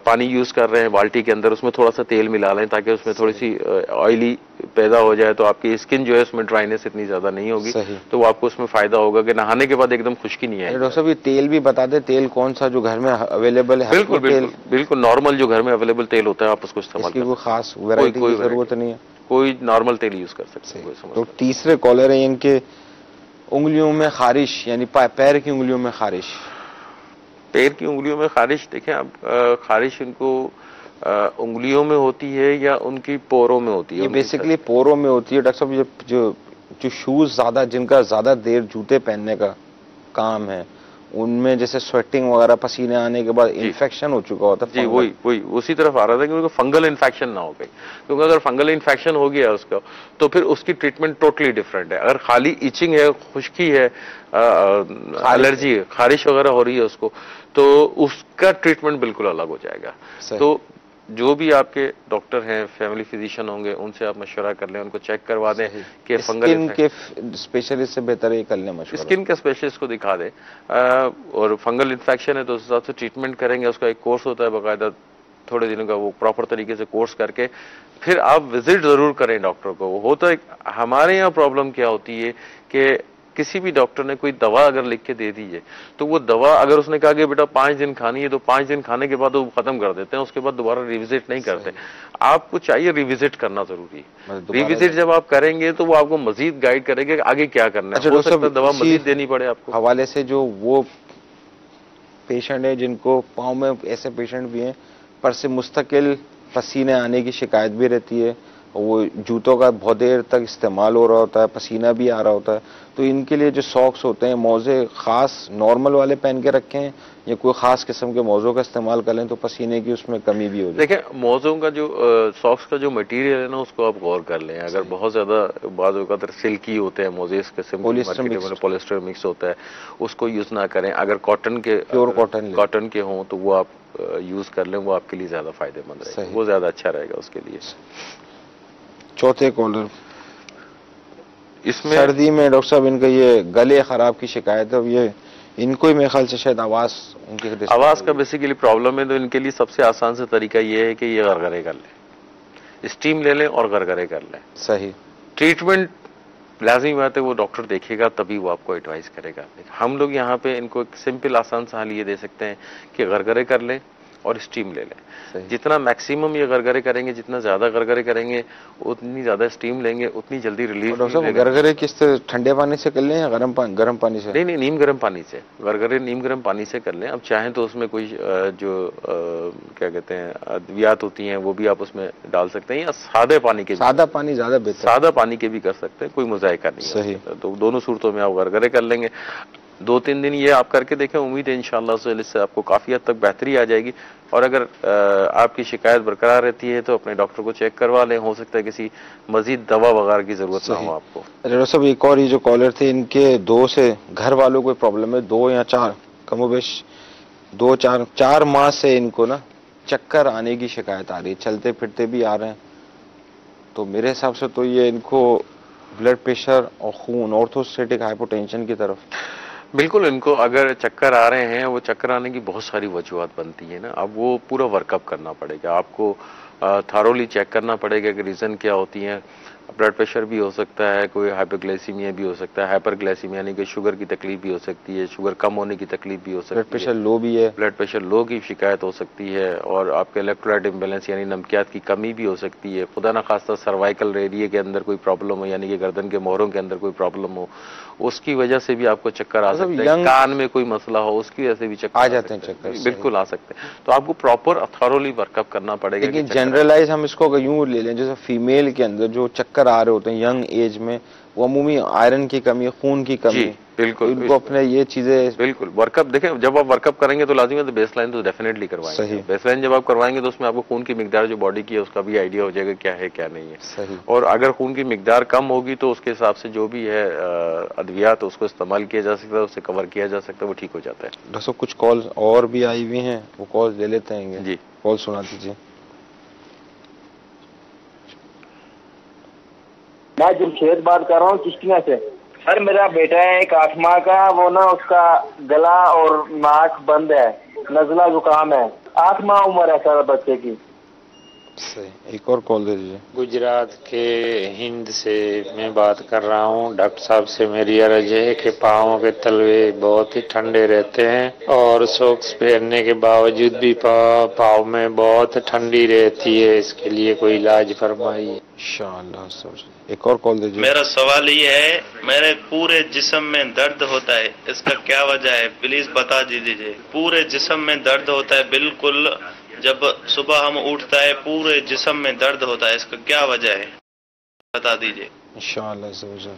पानी यूज कर रहे हैं बाल्टी के अंदर उसमें थोड़ा सा तेल मिला लें ताकि उसमें थोड़ी सी ऑयली पैदा हो जाए, तो आपकी स्किन जो है उसमें ड्राइनेस इतनी ज्यादा नहीं होगी, तो वो आपको उसमें फायदा होगा कि नहाने के बाद एकदम खुश्की नहीं आएगी। डॉक्टर साहब ये तेल भी बता दें, तेल कौन सा जो घर में अवेलेबल है? बिल्कुल बिल्कुल बिल्कुल नॉर्मल जो घर में अवेलेबल तेल होता है आप उसको इस्तेमाल कर सकते हैं, कोई खास वैरायटी की जरूरत नहीं है, कोई नॉर्मल तेल यूज कर सकते हैं। तो तीसरे कॉलर है, इनके उंगलियों में खारिश यानी पैर की उंगलियों में खारिश। पैर की उंगलियों में खारिश, देखें अब खारिश इनको उंगलियों में होती है या उनकी पोरों में होती है? ये बेसिकली पोरों में होती है डॉक्टर साहब। जो शूज ज्यादा, जिनका ज्यादा देर जूते पहनने का काम है, उनमें जैसे स्वेटिंग वगैरह पसीने आने के बाद इन्फेक्शन हो चुका होता है। जी वही उसी तरफ आ रहा था कि उनको फंगल इन्फेक्शन ना हो गई, क्योंकि अगर फंगल इन्फेक्शन हो गया उसका तो फिर उसकी ट्रीटमेंट टोटली डिफरेंट है। अगर खाली इचिंग है, खुश्की है, एलर्जी है, खारिश वगैरह हो रही है उसको, तो उसका ट्रीटमेंट बिल्कुल अलग हो जाएगा। तो जो भी आपके डॉक्टर हैं, फैमिली फिजिशियन होंगे, उनसे आप मशवरा कर लें, उनको चेक करवा दें कि फंगल स्किन के स्पेशलिस्ट से बेहतर ये कर लें मशवरा, स्किन के स्पेशलिस्ट को दिखा दें, और फंगल इन्फेक्शन है तो उस हिसाब से ट्रीटमेंट करेंगे। उसका एक कोर्स होता है बाकायदा, थोड़े दिनों का, वो प्रॉपर तरीके से कोर्स करके फिर आप विजिट जरूर करें डॉक्टर को। वो होता है हमारे यहाँ प्रॉब्लम क्या होती है कि किसी भी डॉक्टर ने कोई दवा अगर लिख के दे दी है तो वो दवा अगर उसने कहा कि बेटा 5 दिन खानी है तो 5 दिन खाने के बाद वो खत्म कर देते हैं, उसके बाद दोबारा रिविजिट नहीं करते। आपको चाहिए रिविजिट करना जरूरी है। रिविजिट जब आप करेंगे तो वो आपको मजीद गाइड करेंगे आगे क्या करना है। हो सकता है दवा मजीद देनी पड़े आपको। हवाले से जो वो पेशेंट है जिनको पाँव में, ऐसे पेशेंट भी हैं पर से मुस्तकिल पसीने आने की शिकायत भी रहती है, वो जूतों का बहुत देर तक इस्तेमाल हो रहा होता है, पसीना भी आ रहा होता है, तो इनके लिए जो सॉक्स होते हैं, मोजे खास नॉर्मल वाले पहन के रखें या कोई खास किस्म के मोजों का इस्तेमाल कर लें तो पसीने की उसमें कमी भी हो जाए? देखें मोजों का जो सॉक्स का जो मटेरियल है ना उसको आप गौर कर लें। अगर बहुत ज्यादा बाज़ सिल्की होते हैं मोजे, इस किस्म पॉलिस्टर मिक्स होता है, उसको यूज ना करें। अगर कॉटन के, प्योर कॉटन के हों तो वो आप यूज कर लें, वो आपके लिए ज्यादा फायदेमंद रहेगा, वो ज्यादा अच्छा रहेगा उसके लिए। चौथे कॉलर, इसमें सर्दी में डॉक्टर साहब इनका ये गले खराब की शिकायत है, ये इनको ही मेरे ख्याल से शायद आवाज का बेसिकली प्रॉब्लम है, तो इनके लिए सबसे आसान से तरीका ये है कि ये गरगरे कर लें, स्टीम ले लें और गरगरे कर लें। सही ट्रीटमेंट लाजमी बात है वो डॉक्टर देखेगा तभी वो आपको एडवाइस करेगा। हम लोग यहाँ पे इनको एक सिंपल आसान सा हल ये दे सकते हैं कि गरगरे कर लें और स्टीम ले लें। जितना मैक्सिमम ये गरगरे करेंगे, जितना ज्यादा गरगरे करेंगे, उतनी ज्यादा स्टीम लेंगे, उतनी जल्दी रिलीफ। गरगरे किस तरह, ठंडे पानी से कर लें या गर्म पानी से? नहीं, नीम गर्म पानी से। गरगरे नीम गर्म पानी से कर लें। अब चाहें तो उसमें कोई जो क्या कहते हैं अद्वियात होती हैं वो भी आप उसमें डाल सकते हैं, या सादे पानी के, सादा पानी ज्यादा बेहतर, सादा पानी के भी कर सकते हैं, कोई मुजायका नहीं। सही। तो दोनों सूरतों में आप गरगरे कर लेंगे। 2-3 दिन ये आप करके देखें, उम्मीद है इंशाअल्लाह से इससे आपको काफी हद तक बेहतरी आ जाएगी। और अगर आपकी शिकायत बरकरार रहती है तो अपने डॉक्टर को चेक करवा लें, हो सकता है किसी मजीद दवा वगैरह की जरूरत ना हो आपको। डॉक्टर साहब एक और ये जो कॉलर थे, इनके 2 से घर वालों को प्रॉब्लम है, 2 या 4 कमोबेश 2-4 माह से इनको ना चक्कर आने की शिकायत आ रही है, चलते फिरते भी आ रहे हैं। तो मेरे हिसाब से तो ये इनको ब्लड प्रेशर और खून, ऑर्थोस्टेटिक हाइपोटेंशन की तरफ। बिल्कुल, इनको अगर चक्कर आ रहे हैं, वो चक्कर आने की बहुत सारी वजूहत बनती है ना। अब वो पूरा वर्कअप करना पड़ेगा आपको, थारोली चेक करना पड़ेगा कि रीजन क्या होती है। ब्लड प्रेशर भी हो सकता है, कोई हाइपरग्लाइसीमिया भी हो सकता है, हाइपरग्लाइसीमिया यानी कि शुगर की तकलीफ भी हो सकती है, शुगर कम होने की तकलीफ भी हो सकती है, ब्लड प्रेशर लो भी है, ब्लड प्रेशर लो की शिकायत हो सकती है, और आपके इलेक्ट्रोलाइट इम्बैलेंस यानी नमकियात की कमी भी हो सकती है। खुदा ना खास्ता सर्वाइकल एरिया के अंदर कोई प्रॉब्लम हो, यानी कि गर्दन के मोहरों के अंदर कोई प्रॉब्लम हो, उसकी वजह से भी आपको चक्कर आ सकते हैं। कान में कोई मसला हो, उसकी वजह से भी चक्कर आ जाते हैं। चक्कर बिल्कुल आ सकते हैं। तो आपको प्रॉपर थॉरोली वर्कअप करना पड़ेगा। लेकिन जनरलाइज हम इसको अगर यूं ले लें, जैसे फीमेल के अंदर जो चक्कर आ रहे होते हैं यंग एज में, वो अमूमी आयरन की कमी, खून की कमी, बिल्कुल इनको अपने ये चीजें बिल्कुल वर्कअप देखें। जब आप वर्कअप करेंगे तो लाजिमी है तो बेसलाइन तो डेफिनेटली करवाएंगे। बेसलाइन जब आप करवाएंगे तो उसमें आपको खून की मिकदार जो बॉडी की है उसका भी आइडिया हो जाएगा क्या है क्या नहीं है। सही। और अगर खून की मिकदार कम होगी तो उसके हिसाब से जो भी है अद्वियात उसको इस्तेमाल किया जा सकता है, उससे कवर किया जा सकता है, वो ठीक हो जाता है। डॉक्टर साहब कुछ कॉल और भी आई हुई हैं, वो कॉल ले लेते हैं जी। कॉल सुना दीजिए। मैं जमशेद बात कर रहा हूँ चिश्तिया से। सर मेरा बेटा है एक 8 माह का, वो ना उसका गला और नाक बंद है, नजला जुकाम है, 8 माह उम्र है सर बच्चे की। सही, एक और कॉल दे दीजिए। गुजरात के हिंद से मैं बात कर रहा हूँ। डॉक्टर साहब से मेरी अर्ज है कि पाँव के तलवे बहुत ही ठंडे रहते हैं और सॉक्स पहनने के बावजूद भी पाँव में बहुत ठंडी रहती है, इसके लिए कोई इलाज फरमाइए। इंशाअल्लाह सर। एक और कॉल दीजिए। मेरा सवाल ये है, मेरे पूरे जिस्म में दर्द होता है, इसका क्या वजह है, प्लीज बता दीजिए। पूरे जिस्म में दर्द होता है, बिल्कुल जब सुबह हम उठता है पूरे जिस्म में दर्द होता है, इसका क्या वजह है, बता दीजिए इंशाअल्लाह सर।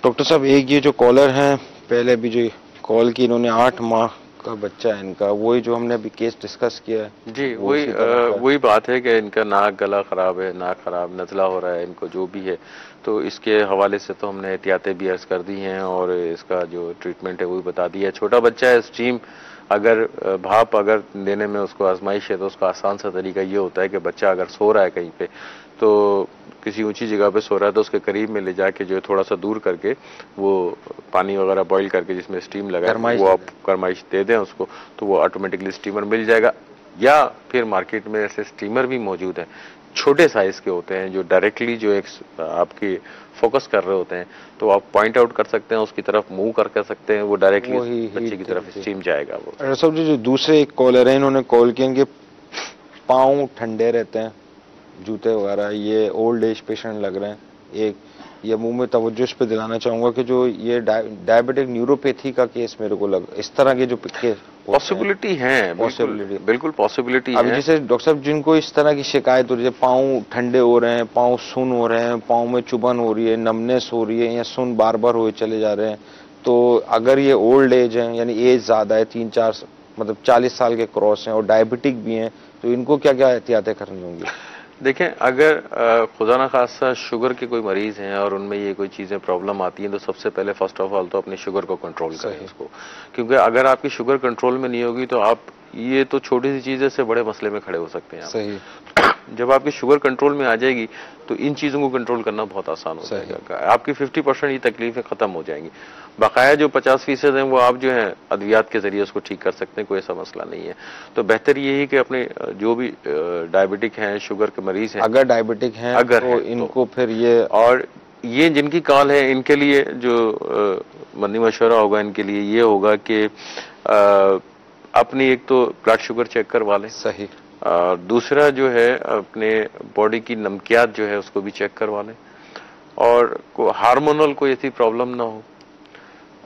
डॉक्टर साहब एक ये जो कॉलर हैं, पहले भी जो कॉल की इन्होंने 8 माह का बच्चा है इनका, वही जो हमने अभी केस डिस्कस किया है जी, वही बात है कि इनका नाक गला खराब है, नाक खराब, नज़ला हो रहा है इनको, जो भी है। तो इसके हवाले से तो हमने एहतियातें भी अर्ज कर दी हैं और इसका जो ट्रीटमेंट है वो भी बता दिया है। छोटा बच्चा है, स्टीम अगर भाप अगर देने में उसको आजमाइश है तो उसका आसान सा तरीका ये होता है कि बच्चा अगर सो रहा है कहीं पे, तो किसी ऊंची जगह पे सो रहा है तो उसके करीब में ले जाके जो है थोड़ा सा दूर करके वो पानी वगैरह बॉईल करके जिसमें स्टीम लगा है वो आप गरमाइश दे दें उसको, तो वो ऑटोमेटिकली स्टीमर मिल जाएगा। या फिर मार्केट में ऐसे स्टीमर भी मौजूद हैं, छोटे साइज के होते हैं जो डायरेक्टली जो एक आपकी फोकस कर रहे होते हैं, तो आप पॉइंट आउट कर सकते हैं, उसकी तरफ मूव कर सकते हैं, वो डायरेक्टली बच्चे की तरफ स्टीम जाएगा वो। डॉक्टर साहब जी जो दूसरे एक कॉलर है, इन्होंने कॉल किया कि पाँव ठंडे रहते हैं, जूते वगैरह, ये ओल्ड एज पेशेंट लग रहे हैं। एक ये मुंह में तवज्जो इस पे दिलाना चाहूंगा कि जो ये डायबिटिक न्यूरोपैथी का केस मेरे को लग, इस तरह के जो केस पॉसिबिलिटी है, बिल्कुल पॉसिबिलिटी है। अभी जैसे डॉक्टर साहब जिनको इस तरह की शिकायत हो रही है, पाँव ठंडे हो रहे हैं, पाँव सुन हो रहे हैं, पाँव में चुभन हो रही है, नमनेस हो रही है या सुन बार बार हुए चले जा रहे हैं, तो अगर ये ओल्ड एज है यानी एज ज्यादा है, 3-4 मतलब 40 साल के क्रॉस हैं और डायबिटिक भी हैं, तो इनको क्या क्या एहतियातें करनी होंगी? देखें, अगर खुदा ना खासा शुगर के कोई मरीज हैं और उनमें ये कोई चीजें प्रॉब्लम आती हैं, तो सबसे पहले फर्स्ट ऑफ ऑल तो अपने शुगर को कंट्रोल करें उसको, क्योंकि अगर आपकी शुगर कंट्रोल में नहीं होगी तो आप ये तो छोटी सी चीजें से बड़े मसले में खड़े हो सकते हैं। सही। जब आपकी शुगर कंट्रोल में आ जाएगी तो इन चीजों को कंट्रोल करना बहुत आसान हो जाएगा, आपकी 50% ये तकलीफें खत्म हो जाएंगी। बकाया जो 50% हैं वो आप जो है अद्वियात के जरिए उसको ठीक कर सकते हैं, कोई ऐसा मसला नहीं है। तो बेहतर ये है कि अपने जो भी डायबिटिक हैं, शुगर के मरीज हैं, अगर डायबिटिक हैं अगर तो इनको फिर ये, और ये जिनकी कॉल है इनके लिए जो मनी मशवरा होगा इनके लिए ये होगा कि अपनी एक तो ब्लड शुगर चेक करवा लें। सही। दूसरा जो है अपने बॉडी की नमकियात जो है उसको भी चेक करवा लें, और हार्मोनल कोई ऐसी प्रॉब्लम ना हो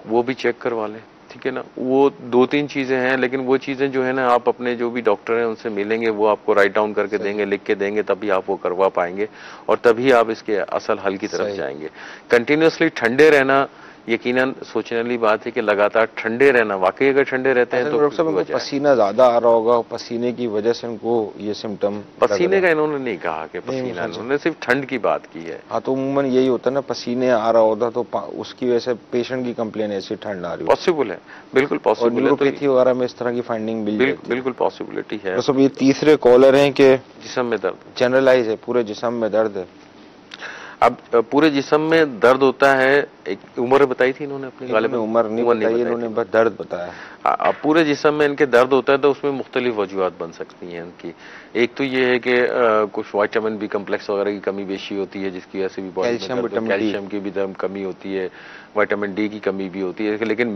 वो भी चेक करवा लें, ठीक है ना। वो 2-3 चीजें हैं, लेकिन वो चीजें जो है ना आप अपने जो भी डॉक्टर हैं उनसे मिलेंगे, वो आपको राइट डाउन करके देंगे, लिख के देंगे, तभी आप वो करवा पाएंगे और तभी आप इसके असल हल की तरफ जाएंगे। कंटिन्यूसली ठंडे रहना यकीनन सोचने वाली बात है कि लगातार ठंडे रहना, वाकई अगर ठंडे रहते हैं तो डॉक्टर साहब उनको पसीना ज्यादा आ रहा होगा, पसीने की वजह से उनको ये सिम्टम। पसीने का इन्होंने नहीं कहा कि पसीना, उन्होंने सिर्फ ठंड की बात की है। हाँ, तो उम्मन यही होता है ना, पसीने आ रहा होता तो उसकी वजह से पेशेंट की कंप्लेन ऐसी ठंड आ रही है। पॉसिबल है, बिल्कुल पॉसिबल है। न्यूरोपैथी वगैरह में इस तरह की फाइंडिंग बिल्कुल पॉसिबिलिटी है। तो ये तीसरे कॉलर हैं कि जिस्म में दर्द जनरलाइज है, पूरे जिस्म में दर्द है। अब पूरे जिस्म में दर्द होता है, एक उम्र बताई थी इन्होंने अपनी गाले में, उम्र नहीं बताई, इन्होंने बस दर्द बताया। अब पूरे जिस्म में इनके दर्द होता है तो उसमें मुख्तलिफ वजूहात बन सकती हैं इनकी। एक तो ये है कि कुछ विटामिन बी कम्प्लेक्स वगैरह की कमी बेशी होती है, जिसकी वजह से भी बॉडी में कैल्शियम की भी कमी होती है, विटामिन डी की कमी भी होती है। लेकिन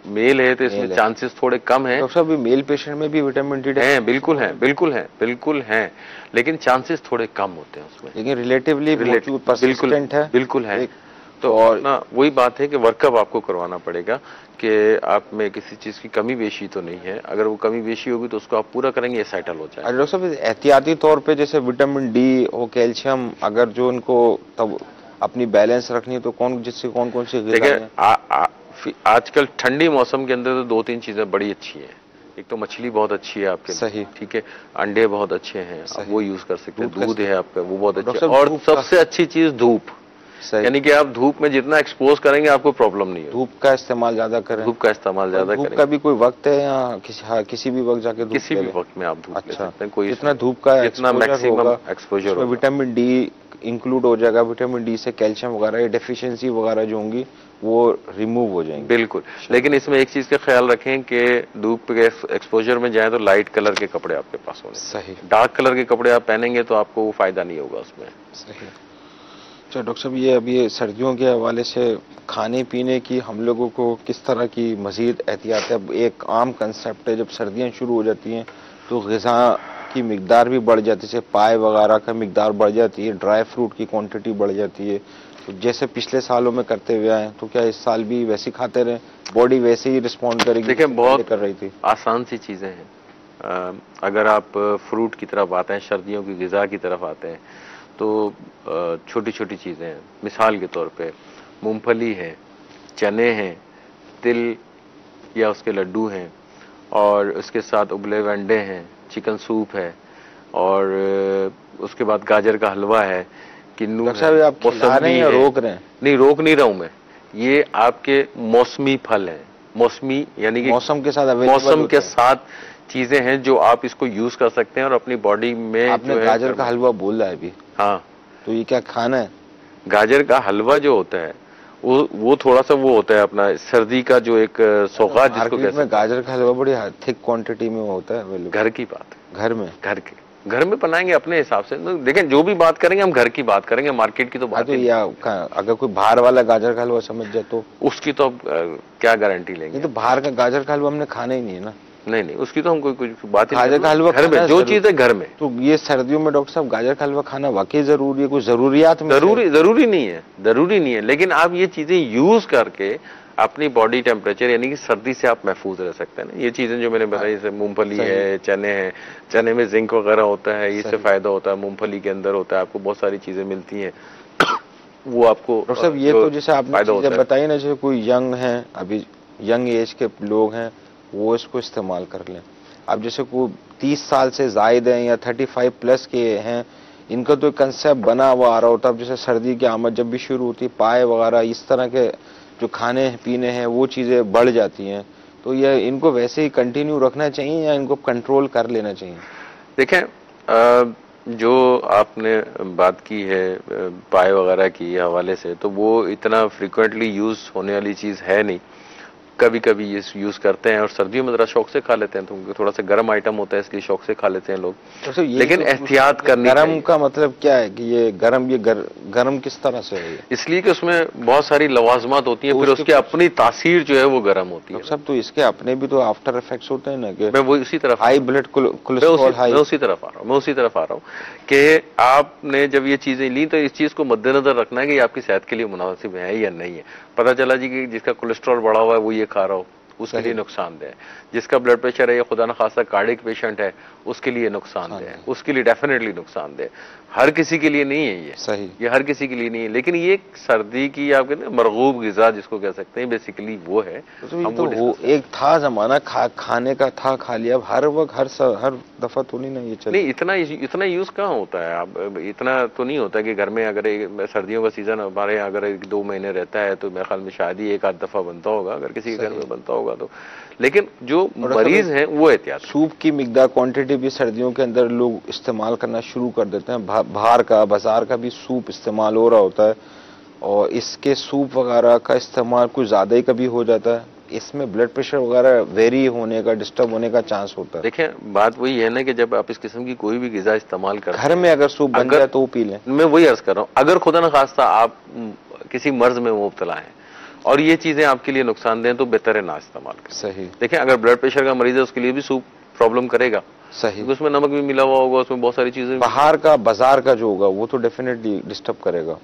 मेल है तो इसमें चांसेस थोड़े कम है। डॉक्टर साहब मेल पेशेंट में भी विटामिन डी है? बिल्कुल है, लेकिन चांसेस थोड़े कम होते हैं उसमें, लेकिन रिलेटिवली बिल्कुल है। तो और ना वही बात है कि वर्कअप आपको करवाना पड़ेगा कि आप में किसी चीज की कमी बेशी तो नहीं है। अगर वो कमी बेशी होगी तो उसको आप पूरा करेंगे, ये सेटल हो जाएगा। डॉक्टर साहब एहतियाती तौर पे जैसे विटामिन डी और कैल्शियम अगर जो उनको तब अपनी बैलेंस रखनी है तो कौन सी देखिए आजकल ठंडी मौसम के अंदर तो 2-3 चीजें बड़ी अच्छी हैं। एक तो मछली बहुत अच्छी है आपके, सही, ठीक है, अंडे बहुत अच्छे हैं, आप वो यूज कर सकते हैं, दूध है आपका वो बहुत अच्छा है, और सबसे अच्छी चीज धूप, यानी कि आप धूप में जितना एक्सपोज करेंगे आपको प्रॉब्लम नहीं है। धूप का इस्तेमाल ज्यादा करें। धूप का इस्तेमाल ज्यादा करें। धूप का भी कोई वक्त है या किसी भी वक्त जाके किसी भी वक्त में आप धूप ले सकते हैं, कोई जितना धूप का जितना maximum exposure, vitamin D include हो जाएगा, विटामिन डी से कैल्शियम वगैरह ये डेफिशिएंसी वगैरह जो होंगी वो रिमूव हो जाएंगी। बिल्कुल, लेकिन इसमें एक चीज का ख्याल रखें कि धूप के एक्सपोजर में जाए तो लाइट कलर के कपड़े आपके पास होने। सही। डार्क कलर के कपड़े आप पहनेंगे तो आपको वो फायदा नहीं होगा उसमें। सही। अच्छा डॉक्टर साहब, ये अभी सर्दियों के हवाले से खाने पीने की हम लोगों को किस तरह की मजीद एहतियात है? अब एक आम कंसेप्ट है, जब सर्दियां शुरू हो जाती हैं तो ग़िज़ा की मिकदार भी बढ़ जाती है, जैसे पाए वगैरह का मिकदार बढ़ जाती है, ड्राई फ्रूट की क्वांटिटी बढ़ जाती है। तो जैसे पिछले सालों में करते हुए आए तो क्या इस साल भी वैसे खाते रहे, बॉडी वैसे ही रिस्पॉन्ड करेगी? देखिए बहुत कर रही थी, आसान सी चीजें हैं। अगर आप फ्रूट की तरफ आते हैं, सर्दियों की ग़िज़ा की तरफ आते हैं, तो छोटी छोटी चीजें हैं। मिसाल के तौर पे मूंगफली है, चने हैं, तिल या उसके लड्डू हैं, और उसके साथ उबले हुए अंडे हैं, चिकन सूप है, और उसके बाद गाजर का हलवा है, किन्नू है, आप खिला रहे हैं या रोक रहे हैं? नहीं, रोक नहीं रहा हूं मैं। ये आपके मौसमी फल हैं, मौसमी यानी कि मौसम के साथ मौसम के साथ चीजें हैं जो आप इसको यूज कर सकते हैं और अपनी बॉडी में। आपने गाजर का हलवा बोला है अभी। हाँ, तो ये क्या खाना है? गाजर का हलवा जो होता है वो थोड़ा सा वो होता है अपना सर्दी का जो एक सौगात जिसको कहते हैं। गाजर का हलवा बड़ी थिक क्वांटिटी में होता है अवेलेबल। घर की बात है, घर में बनाएंगे अपने हिसाब से। देखें, जो भी बात करेंगे हम घर की बात करेंगे, मार्केट की तो बात नहीं। अगर कोई बाहर वाला गाजर का हलवा समझ जाए तो उसकी तो अब क्या गारंटी लेंगे? तो बाहर का गाजर का हलवा हमने खाना ही नहीं है ना। नहीं, उसकी तो हम कोई बात ही। गाजर का हलवा घर में जो चीज है घर में। तो ये सर्दियों में डॉक्टर साहब गाजर का हलवा खाना वाकई जरूरी है? कोई जरूरियात में जरूरी नहीं है, लेकिन आप ये चीजें यूज करके अपनी बॉडी टेम्परेचर यानी कि सर्दी से आप महफूज रह सकते हैं ना। ये चीजें जो मैंने बताई, जैसे मूंगफली है, चने हैं, चने में जिंक वगैरह होता है, इससे फायदा होता है। मूंगफली के अंदर होता है, आपको बहुत सारी चीजें मिलती हैं, वो आपको। डॉक्टर साहब ये तो जैसे आपने चीजें बताई ना, जैसे कोई यंग है, अभी यंग एज के लोग हैं, वो इसको इस्तेमाल कर लें। अब जैसे कोई 30 साल से जायद हैं या 35 प्लस के हैं, इनका तो कंसेप्ट बना हुआ आ रहा होता है। अब जैसे सर्दी की आमद जब भी शुरू होती है, पाए वगैरह इस तरह के जो खाने पीने हैं वो चीजें बढ़ जाती हैं, तो ये इनको वैसे ही कंटिन्यू रखना चाहिए या इनको कंट्रोल कर लेना चाहिए? देखें, जो आपने बात की है पाए वगैरह की हवाले से, तो वो इतना फ्रिक्वेंटली यूज होने वाली चीज है नहीं। कभी कभी ये यूज करते हैं और सर्दियों में जरा शौक से खा लेते हैं, तो थोड़ा सा गर्म आइटम होता है इसलिए शौक से खा लेते हैं लोग। तो लेकिन एहतियात करनी चाहिए। गर्म का मतलब क्या है कि ये गर्म किस तरह से है? इसलिए कि उसमें बहुत सारी लवाजमात होती हैं, फिर उसकी अपनी तासीर जो है वो गर्म होती है। सब तो इसके अपने भी तो आफ्टर इफेक्ट्स होते हैं ना, कि मैं वो उसी तरफ हाई ब्लड कोलेस्ट्रॉल हाई। मैं उसी तरफ आ रहा हूँ कि आपने जब ये चीजें ली तो इस चीज को मद्देनजर रखना है कि आपकी सेहत के लिए मुनासिब है या नहीं है। पता चला जी कि जिसका कोलेस्ट्रॉल बढ़ा हुआ है वो ये खा रहा हो, उसके लिए नुकसानदेह है। जिसका ब्लड प्रेशर है या खुदा न खासा कार्डियक पेशेंट है, उसके लिए नुकसानदेह है, उसके लिए डेफिनेटली नुकसानदेह। हर किसी के लिए नहीं है ये, सही, ये हर किसी के लिए नहीं है। लेकिन ये सर्दी की आप कहते हैं मरगूब ग़िज़ा जिसको कह सकते हैं, बेसिकली वो है। वो एक था जमाना खाने का था, खा लिया। अब हर वक्त हर दफा तो नहीं ना ये चले। नहीं, इतना यूज कहाँ होता है। अब इतना तो नहीं होता कि घर में अगर सर्दियों का सीजन हमारे यहाँ अगर 2 महीने रहता है तो मेरे ख्याल में शायद ही 1 आध दफा बनता होगा, अगर किसी के घर में बनता होगा तो। लेकिन जो मरीज हैं वो एहतियात। सूप की मिकदार क्वांटिटी भी सर्दियों के अंदर लोग इस्तेमाल करना शुरू कर देते हैं। बाहर का बाजार का भी सूप इस्तेमाल हो रहा होता है, और इसके सूप वगैरह का इस्तेमाल कुछ ज्यादा ही कभी हो जाता है। इसमें ब्लड प्रेशर वगैरह वेरी होने का, डिस्टर्ब होने का चांस होता है। देखें, बात वही है ना कि जब आप इस किस्म की कोई भी ग़िज़ा इस्तेमाल करते हैं, घर में अगर सूप बन जाए तो वो पी लें। मैं वही अर्ज कर रहा हूँ, अगर खुदा न खास्ता आप किसी मर्ज में मुब्तला हैं और ये चीजें आपके लिए नुकसानदेह तो बेहतर है ना इस्तेमाल करें। सही। देखें, अगर ब्लड प्रेशर का मरीज है उसके लिए भी सूप प्रॉब्लम करेगा। सही। उसमें नमक भी मिला हुआ होगा, उसमें बहुत सारी चीजें। बाहर का बाजार का जो होगा वो तो डेफिनेटली डिस्टर्ब करेगा।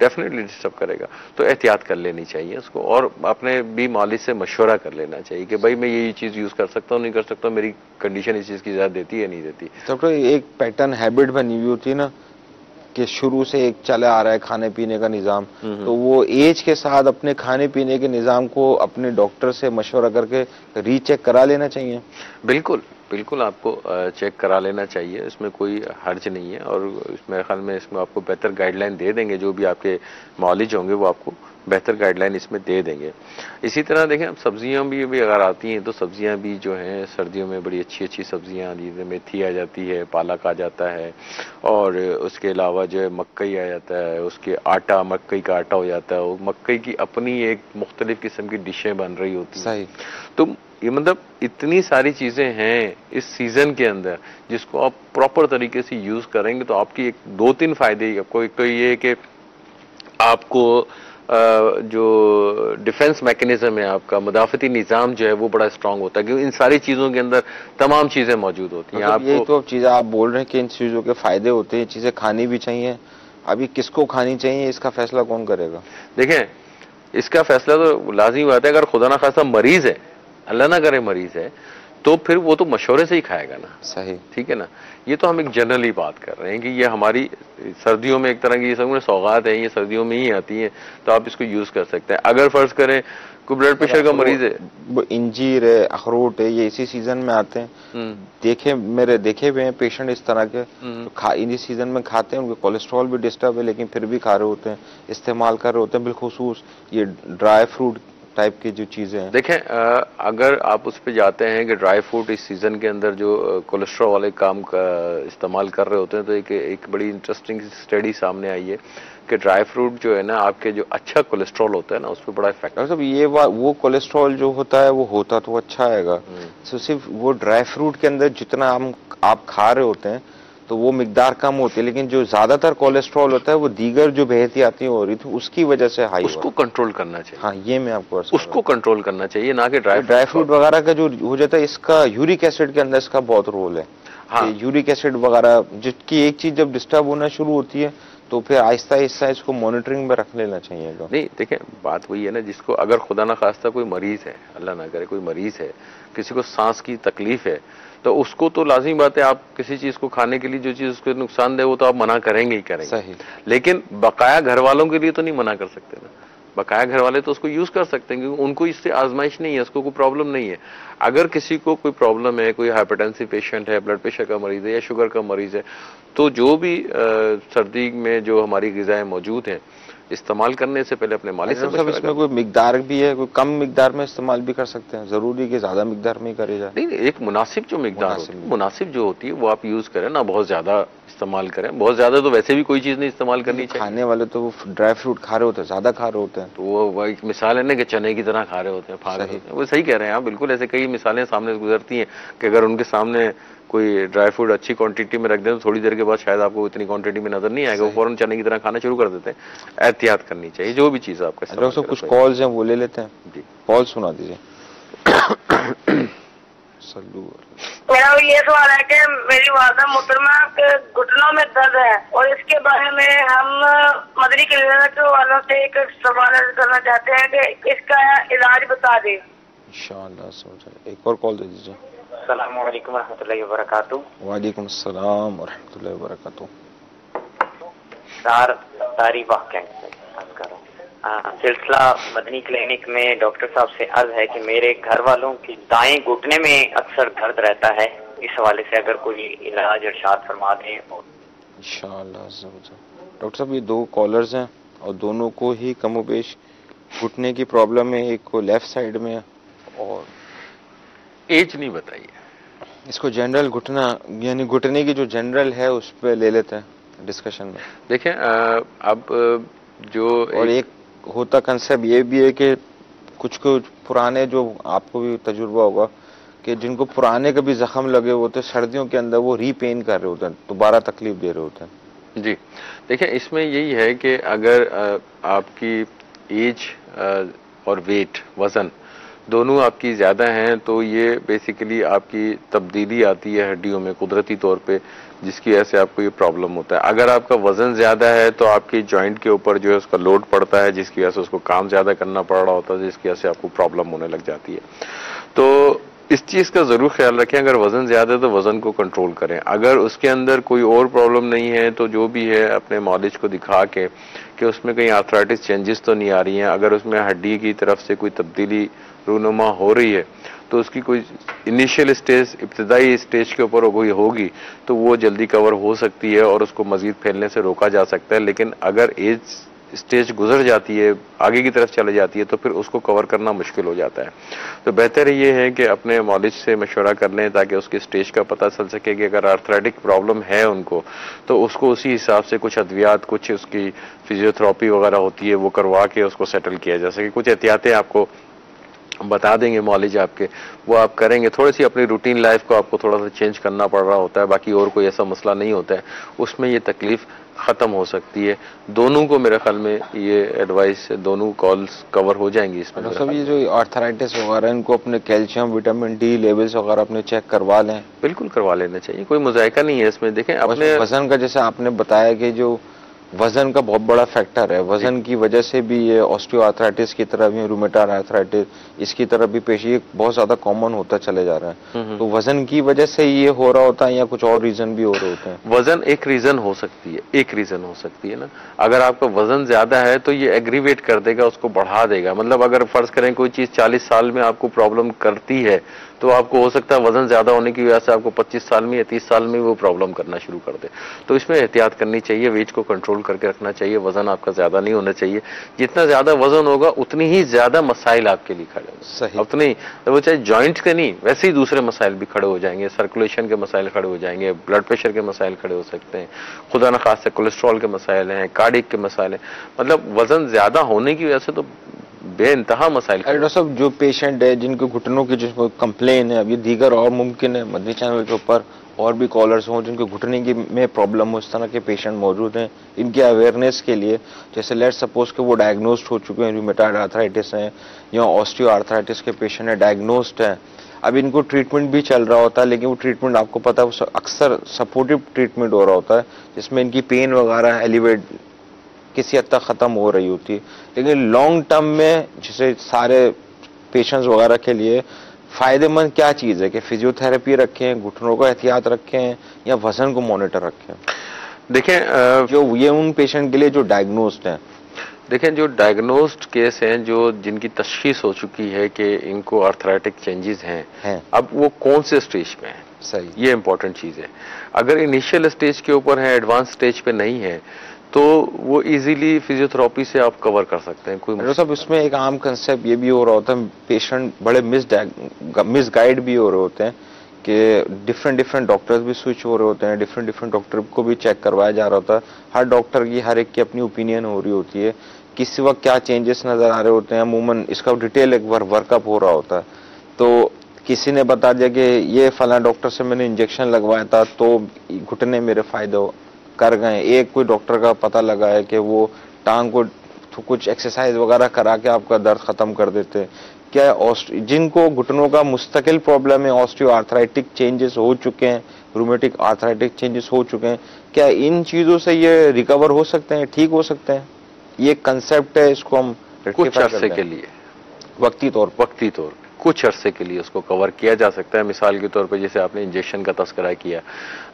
तो एहतियात कर लेनी चाहिए उसको, और अपने भी मालिक से मशवरा कर लेना चाहिए कि भाई मैं ये चीज यूज कर सकता हूँ, नहीं कर सकता हूँ, मेरी कंडीशन इस चीज की इजाजत देती है नहीं देती। तो एक पैटर्न हैबिट बनी हुई होती है ना कि शुरू से एक चला आ रहा है खाने पीने का निजाम, तो वो एज के साथ अपने खाने पीने के निजाम को अपने डॉक्टर से मशवरा करके रीचेक करा लेना चाहिए। बिल्कुल आपको चेक करा लेना चाहिए, इसमें कोई हर्ज नहीं है। और मेरे ख्याल में इसमें आपको बेहतर गाइडलाइन दे देंगे, जो भी आपके मौलिज होंगे वो आपको बेहतर गाइडलाइन इसमें दे देंगे। इसी तरह देखें, अब सब्जियां भी अगर आती हैं तो सब्जियां भी जो हैं सर्दियों में बड़ी अच्छी अच्छी सब्जियां आती हैं। मेथी आ जाती है, पालक आ जाता है, और उसके अलावा जो है मकई आ जाता है, उसके आटा, मकई का आटा हो जाता है। वो मकई की अपनी एक मुख्तलिफ किस्म की डिशें बन रही होती हैं। सही। तो ये मतलब इतनी सारी चीजें हैं इस सीजन के अंदर जिसको आप प्रॉपर तरीके से यूज करेंगे तो आपकी एक 2-3 फायदे ही आपको। एक तो ये है कि आपको जो डिफेंस मैकेनिज्म है, आपका मुदाफती निज़ाम जो है वो बड़ा स्ट्रांग होता है, क्योंकि इन सारी चीज़ों के अंदर तमाम चीज़ें मौजूद होती हैं। मतलब यही तो चीज़ें आप बोल रहे हैं कि इन चीज़ों के फायदे होते हैं, चीज़ें खानी भी चाहिए। अभी किसको खानी चाहिए इसका फैसला कौन करेगा? देखें, इसका फैसला तो लाजमी बात है, अगर खुदा ना खासा मरीज है, अल्लाह ना करे मरीज है, तो फिर वो तो मशवरे से ही खाएगा ना। सही, ठीक है ना। ये तो हम एक जनरली बात कर रहे हैं कि ये हमारी सर्दियों में एक तरह की ये सब सौगात है, ये सर्दियों में ही आती है, तो आप इसको यूज कर सकते हैं। अगर फर्ज करें कोई ब्लड प्रेशर का मरीज है, वो इंजीर है, अखरोट है, ये इसी सीजन में आते हैं। मेरे देखे हुए हैं पेशेंट इस तरह के, तो इसी सीजन में खाते हैं, उनके कोलेस्ट्रॉल भी डिस्टर्ब है लेकिन फिर भी खा रहे होते हैं, इस्तेमाल कर रहे होते हैं। बिलखुसूस ये ड्राई फ्रूट टाइप की जो चीजें हैं। देखें, अगर आप उस पे जाते हैं कि ड्राई फ्रूट इस सीजन के अंदर जो कोलेस्ट्रॉल वाले काम का इस्तेमाल कर रहे होते हैं, तो एक बड़ी इंटरेस्टिंग स्टडी सामने आई है कि ड्राई फ्रूट जो है ना, आपके जो अच्छा कोलेस्ट्रॉल होता है ना, उस पर बड़ा इफेक्ट। मतलब ये वो कोलेस्ट्रॉल जो होता है वो होता तो अच्छा आएगा। तो सिर्फ वो ड्राई फ्रूट के अंदर जितना आप खा रहे होते हैं तो वो मिकदार कम होती है, लेकिन जो ज्यादातर कोलेस्ट्रॉल होता है वो दीगर जो बेहतियाती हो रही थी उसकी वजह से हाई, उसको कंट्रोल करना चाहिए। हाँ, ये मैं आपको उसको कंट्रोल करना चाहिए, ना कि ड्राई फ्रूट वगैरह का जो हो जाता है। इसका यूरिक एसिड के अंदर इसका बहुत रोल है। हाँ, यूरिक एसिड वगैरह जिसकी एक चीज जब डिस्टर्ब होना शुरू होती है तो फिर आहिस्ता आहिस्ता इसको मॉनिटरिंग में रख लेना चाहिए। नहीं, देखें, बात वही है ना, जिसको अगर खुदा ना खास्ता कोई मरीज है, अल्लाह ना करे कोई मरीज है, किसी को सांस की तकलीफ है, तो उसको तो लाजमी बात है आप किसी चीज को खाने के लिए जो चीज उसको नुकसान दे वो तो आप मना करेंगे ही करेंगे। सही। लेकिन बकाया घर वालों के लिए तो नहीं मना कर सकते ना। बकाया घर वाले तो उसको यूज कर सकते हैं क्योंकि उनको इससे आजमाइश नहीं है, उसको कोई प्रॉब्लम नहीं है। अगर किसी को कोई प्रॉब्लम है, कोई हाइपरटेंसिव पेशेंट है, ब्लड प्रेशर का मरीज है या शुगर का मरीज है, तो जो भी सर्दी में जो हमारी ग़िज़ाएं मौजूद हैं, इस्तेमाल करने से पहले अपने मालिक से सब इसमें कोई मिकदार भी है, कोई कम मिकदार में इस्तेमाल भी कर सकते हैं, जरूरी कि ज्यादा मिकदार में ही करे जाए। नहीं, एक मुनासिब जो मिकदार मुनासिब जो होती है वो आप यूज करें ना, बहुत ज्यादा इस्तेमाल करें। बहुत ज्यादा तो वैसे भी कोई चीज नहीं इस्तेमाल करनी चाहिए। खाने वाले तो वो ड्राई फ्रूट खा रहे होते हैं, ज्यादा खा रहे होते हैं, तो वो एक मिसाल है ना कि चने की तरह खा रहे होते हैं, खा रहे होते हैं। वो सही कह रहे हैं आप, बिल्कुल ऐसे कई मिसालें सामने गुजरती हैं कि अगर उनके सामने कोई ड्राई फ्रूट अच्छी क्वांटिटी में रख दें तो थोड़ी देर के बाद शायद आपको इतनी क्वांटिटी में नजर नहीं आएगा, वो फौरन चने की तरह खाना शुरू कर देते हैं। एहतियात करनी चाहिए जो भी चीज आपका। डॉक्टर साहब, कुछ कॉल्स हैं वो ले लेते हैं जी। कॉल सुना दीजिए। मेरा ये सवाल है कि मेरी वादा मोहतरमा के घुटनों में दर्द है और इसके बारे में हम मदनी क्लिनिक वालों से एक सवाल करना चाहते हैं कि इसका इलाज बता दें। इंशाअल्लाह। एक और कॉल दे दीजिए। अस्सलाम वालेकुम रहमतुल्लाहि व बरकातुहू। वालेकुम अस्सलाम व रहमतुल्लाहि व बरकातुहू। सारी वाक़या सिलसिला मदनी क्लिनिक में डॉक्टर साहब से अर्ज है कि मेरे घर वालों की दाएं घुटने में अक्सर दर्द रहता है, इस हवाले से अगर कोई इलाज इरशाद फरमा दें। इंशाअल्लाह। डॉक्टर साहब, ये दो कॉलर्स हैं और दोनों को ही कमोबेश घुटने की प्रॉब्लम है, एक को लेफ्ट साइड में और एज नहीं बताइए। इसको जनरल घुटना यानी घुटने की जो जनरल है उस पर ले लेते हैं डिस्कशन में। देखें, अब जो और एक होता कंसेप्ट ये भी है कि कुछ पुराने, जो आपको भी तजुर्बा होगा कि जिनको पुराने कभी जख्म लगे होते हैं सर्दियों के अंदर वो रीपेन कर रहे होते हैं, दोबारा तकलीफ दे रहे होते हैं। जी देखिए, इसमें यही है कि अगर आपकी एज और वेट, वजन दोनों आपकी ज़्यादा हैं तो ये बेसिकली आपकी तब्दीली आती है हड्डियों में कुदरती तौर पे, जिसकी वजह से आपको ये प्रॉब्लम होता है। अगर आपका वजन ज़्यादा है तो आपकी जॉइंट के ऊपर जो है उसका लोड पड़ता है, जिसकी वजह से उसको काम ज़्यादा करना पड़ रहा होता है, जिसकी वजह से आपको प्रॉब्लम होने लग जाती है। तो इस चीज़ का ज़रूर ख्याल रखें, अगर वजन ज़्यादा है तो वजन को कंट्रोल करें। अगर उसके अंदर कोई और प्रॉब्लम नहीं है तो जो भी है अपने मॉलिज को दिखा के कि उसमें कहीं आर्थराइटिस चेंजेस तो नहीं आ रही हैं, अगर उसमें हड्डी की तरफ से कोई तब्दीली रूनुमा हो रही है तो उसकी कोई इनिशियल स्टेज, इब्तदाई स्टेज के ऊपर कोई होगी तो वो जल्दी कवर हो सकती है और उसको मजीद फैलने से रोका जा सकता है। लेकिन अगर एज स्टेज गुजर जाती है, आगे की तरफ चले जाती है, तो फिर उसको कवर करना मुश्किल हो जाता है। तो बेहतर ये है कि अपने मौलिज से मशवरा कर लें ताकि उसकी स्टेज का पता चल सके कि अगर आर्थराइटिक प्रॉब्लम है उनको तो उसको उसी हिसाब से कुछ अद्वियात, कुछ उसकी फिजियोथेरेपी वगैरह होती है वो करवा के उसको सेटल किया जा सके। कुछ एहतियातें आपको बता देंगे मौलिज आपके, वो आप करेंगे। थोड़ी सी अपनी रूटीन लाइफ को आपको थोड़ा सा चेंज करना पड़ रहा होता है, बाकी और कोई ऐसा मसला नहीं होता है, उसमें ये तकलीफ खत्म हो सकती है। दोनों को मेरे ख्याल में ये एडवाइस, दोनों कॉल्स कवर हो जाएंगी इसमें। सब ये जो आर्थराइटिस वगैरह इनको अपने कैल्शियम, विटामिन डी लेवल्स वगैरह अपने चेक करवा लें। बिल्कुल करवा लेना चाहिए, कोई मुजायका नहीं है इसमें। देखें अपने वजन का, जैसे आपने बताया कि जो वजन का बहुत बड़ा फैक्टर है, वजन की वजह से भी ये ऑस्टियोआर्थराइटिस की तरफ, रूमेटॉइड आर्थराइटिस, इसकी तरफ भी पेशी बहुत ज्यादा कॉमन होता चले जा रहा है। तो वजन की वजह से ये हो रहा होता है या कुछ और रीजन भी हो रहे होते हैं? वजन एक रीजन हो सकती है, एक रीजन हो सकती है ना। अगर आपका वजन ज्यादा है तो ये एग्रीवेट कर देगा, उसको बढ़ा देगा। मतलब अगर फर्ज करें कोई चीज 40 साल में आपको प्रॉब्लम करती है तो आपको हो सकता है वजन ज्यादा होने की वजह से आपको 25 साल में या 30 साल में वो प्रॉब्लम करना शुरू कर दे। तो इसमें एहतियात करनी चाहिए, वेट को कंट्रोल करके रखना चाहिए, वजन आपका ज्यादा नहीं होना चाहिए। जितना ज्यादा वजन होगा उतनी ही ज्यादा मसाइल आपके लिए खड़े होंगे। सही। उतनी वो चाहे जॉइंट्स के नहीं, वैसे ही दूसरे मसाइल भी खड़े हो जाएंगे, सर्कुलेशन के मसाइल खड़े हो जाएंगे, ब्लड प्रेशर के मसाइल खड़े हो सकते हैं, खुदा न खास से कोलेस्ट्रॉल के मसाइल हैं, कार्डिक के मसाइल हैं। मतलब वजन ज्यादा होने की वजह से तो बेइंतहा मसाइल। डॉक्टर साहब, जो पेशेंट है जिनको घुटनों की जिसको कंप्लेन है, अभी दीगर और मुमकिन है मदनी चैनल के ऊपर और भी कॉलर्स हों जिनको घुटने की में प्रॉब्लम हो, इस तरह के पेशेंट मौजूद हैं, इनके अवेयरनेस के लिए, जैसे लेट्स सपोज कि वो डायग्नोस्ड हो चुके हैं, रूमेटॉइड आर्थराइटिस हैं या ऑस्टियोआर्थराइटिस के पेशेंट है, डायग्नोस्ड हैं, अब इनको ट्रीटमेंट भी चल रहा होता है, लेकिन वो ट्रीटमेंट आपको पता है अक्सर सपोर्टिव ट्रीटमेंट हो रहा होता है जिसमें इनकी पेन वगैरह एलिवेट किसी हद तक खत्म हो रही होती है। लेकिन लॉन्ग टर्म में जैसे सारे पेशेंट्स वगैरह के लिए फायदेमंद क्या चीज है कि फिजियोथेरेपी रखें, घुटनों को एहतियात रखें या वजन को मॉनिटर रखें? देखें जो ये उन पेशेंट के लिए जो डायग्नोस्ड हैं, देखें जो डायग्नोस्ड केस हैं, जो जिनकी तशखीस हो चुकी है कि इनको आर्थराइटिक चेंजेस हैं, अब वो कौन से स्टेज पे हैं, सही, ये इंपॉर्टेंट चीज है। अगर इनिशियल स्टेज के ऊपर है, एडवांस स्टेज पे नहीं है, तो वो इजीली फिजियोथेरेपी से आप कवर कर सकते हैं। कोई सब इसमें एक आम कंसेप्ट ये भी हो रहा होता है, पेशेंट बड़े मिसगाइड भी हो रहे होते हैं कि डिफरेंट डॉक्टर्स भी स्विच हो रहे होते हैं, डिफरेंट डॉक्टर को भी चेक करवाया जा रहा होता है। हर डॉक्टर की हर एक की अपनी ओपिनियन हो रही होती है, किसी वक्त क्या चेंजेस नजर आ रहे होते हैं, अमूमन इसका डिटेल एक बार वर्कअप हो रहा होता है। तो किसी ने बता दिया कि ये फला डॉक्टर से मैंने इंजेक्शन लगवाया था तो घुटने मेरे फायदे कर गए, एक कोई डॉक्टर का पता लगा है कि वो टांग को कुछ एक्सरसाइज वगैरह करा के आपका दर्द खत्म कर देते। क्या जिनको घुटनों का मुस्तकिल प्रॉब्लम है, ऑस्टियोआर्थराइटिक चेंजेस हो चुके हैं, रूमेटिक आर्थराइटिक चेंजेस हो चुके हैं, क्या इन चीजों से ये रिकवर हो सकते हैं, ठीक हो सकते हैं? ये कंसेप्ट है, इसको हम कुछ अरसे के लिए वक्ती तौर कुछ अरसे के लिए उसको कवर किया जा सकता है। मिसाल के तौर पे जैसे आपने इंजेक्शन का तस्करा किया,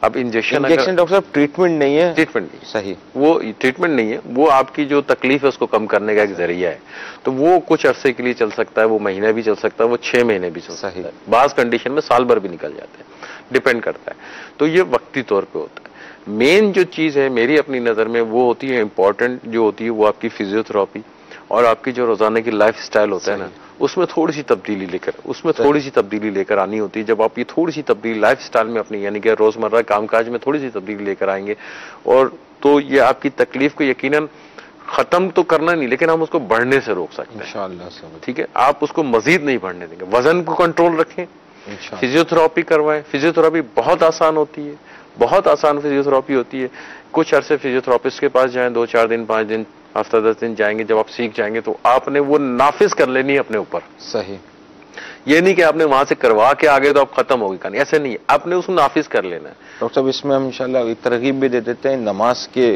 अब इंजेक्शन डॉक्टर साहब ट्रीटमेंट नहीं है, ट्रीटमेंट नहीं, सही, वो ट्रीटमेंट नहीं है, वो आपकी जो तकलीफ है उसको कम करने का एक जरिया है। तो वो कुछ अरसे के लिए चल सकता है, वो महीना भी चल सकता है, वो 6 महीने भी चल सकता है, बाज कंडीशन में साल भर भी निकल जाते हैं, डिपेंड करता है। तो ये वक्ती तौर पर होता है। मेन जो चीज है मेरी अपनी नजर में वो होती है, इंपॉर्टेंट जो होती है वो आपकी फिजियोथेरेपी और आपकी जो रोजाना की लाइफ स्टाइल होता है ना, उसमें थोड़ी सी तब्दीली लेकर आनी होती है। जब आप ये थोड़ी सी तब्दीली लाइफ स्टाइल में अपनी यानी कि रोजमर्रा कामकाज में थोड़ी सी तब्दीली लेकर आएंगे, और तो ये आपकी तकलीफ को यकीनन खत्म तो करना नहीं, लेकिन हम उसको बढ़ने से रोक सकते हैं इंशाअल्लाह। ठीक है, आप उसको मजीद नहीं बढ़ने देंगे। वजन को कंट्रोल रखें, फिजियोथेरेपी करवाएं। फिजियोथेरेपी बहुत आसान होती है, बहुत आसान फिजियोथेरेपी होती है। कुछ अरसे फिजियोथेरेपिस्ट के पास जाएं, 2-4 दिन, 5 दिन, हफ्ता 10 दिन जाएंगे, जब आप सीख जाएंगे तो आपने वो नाफिज कर लेनी है अपने ऊपर। सही, ये नहीं कि आपने वहां से करवा के आगे तो आप खत्म होगी कहानी, ऐसे नहीं है, आपने उसको नाफिज कर लेना है। डॉक्टर साहब, इसमें हम इंशाल्लाह एक तरगीब भी दे देते हैं, नमाज के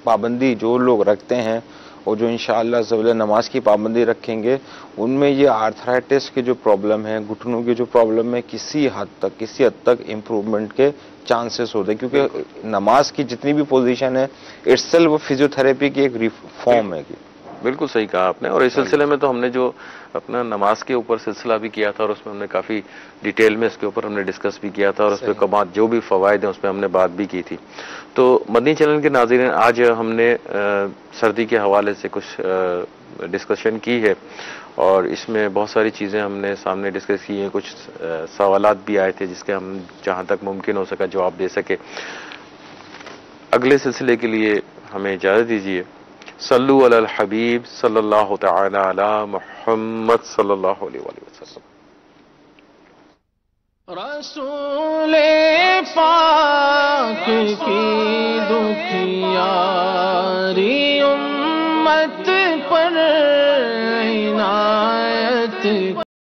पाबंदी जो लोग रखते हैं और जो इंशाअल्लाह ज़वल नमाज की पाबंदी रखेंगे, उनमें ये आर्थराइटिस की जो प्रॉब्लम है, घुटनों की जो प्रॉब्लम है, किसी हद तक इम्प्रूवमेंट के चांसेस होते हैं, क्योंकि नमाज की जितनी भी पोजीशन है इट्सेल्फ वो फिजियोथेरेपी की एक रिफॉर्म है। बिल्कुल सही कहा आपने। और इस सिलसिले में तो हमने जो अपना नमाज के ऊपर सिलसिला भी किया था और उसमें हमने काफ़ी डिटेल में इसके ऊपर हमने डिस्कस भी किया था और उस पर कमात जो भी फ़वाइद हैं उस पर हमने बात भी की थी। तो मदनी चैनल के नाज़रीन, आज हमने सर्दी के हवाले से कुछ डिस्कशन की है और इसमें बहुत सारी चीज़ें हमने सामने डिस्कस की हैं। कुछ सवालात भी आए थे जिसके हम जहाँ तक मुमकिन हो सका जवाब दे सके। अगले सिलसिले के लिए हमें इजाज़त दीजिए। सल्लु अलल हबीब सल्लल्लाहु तआला अला मुहम्मद सल्लल्लाहु अलैहि वसल्लम। रसूले पाक की दुखियारी उम्मत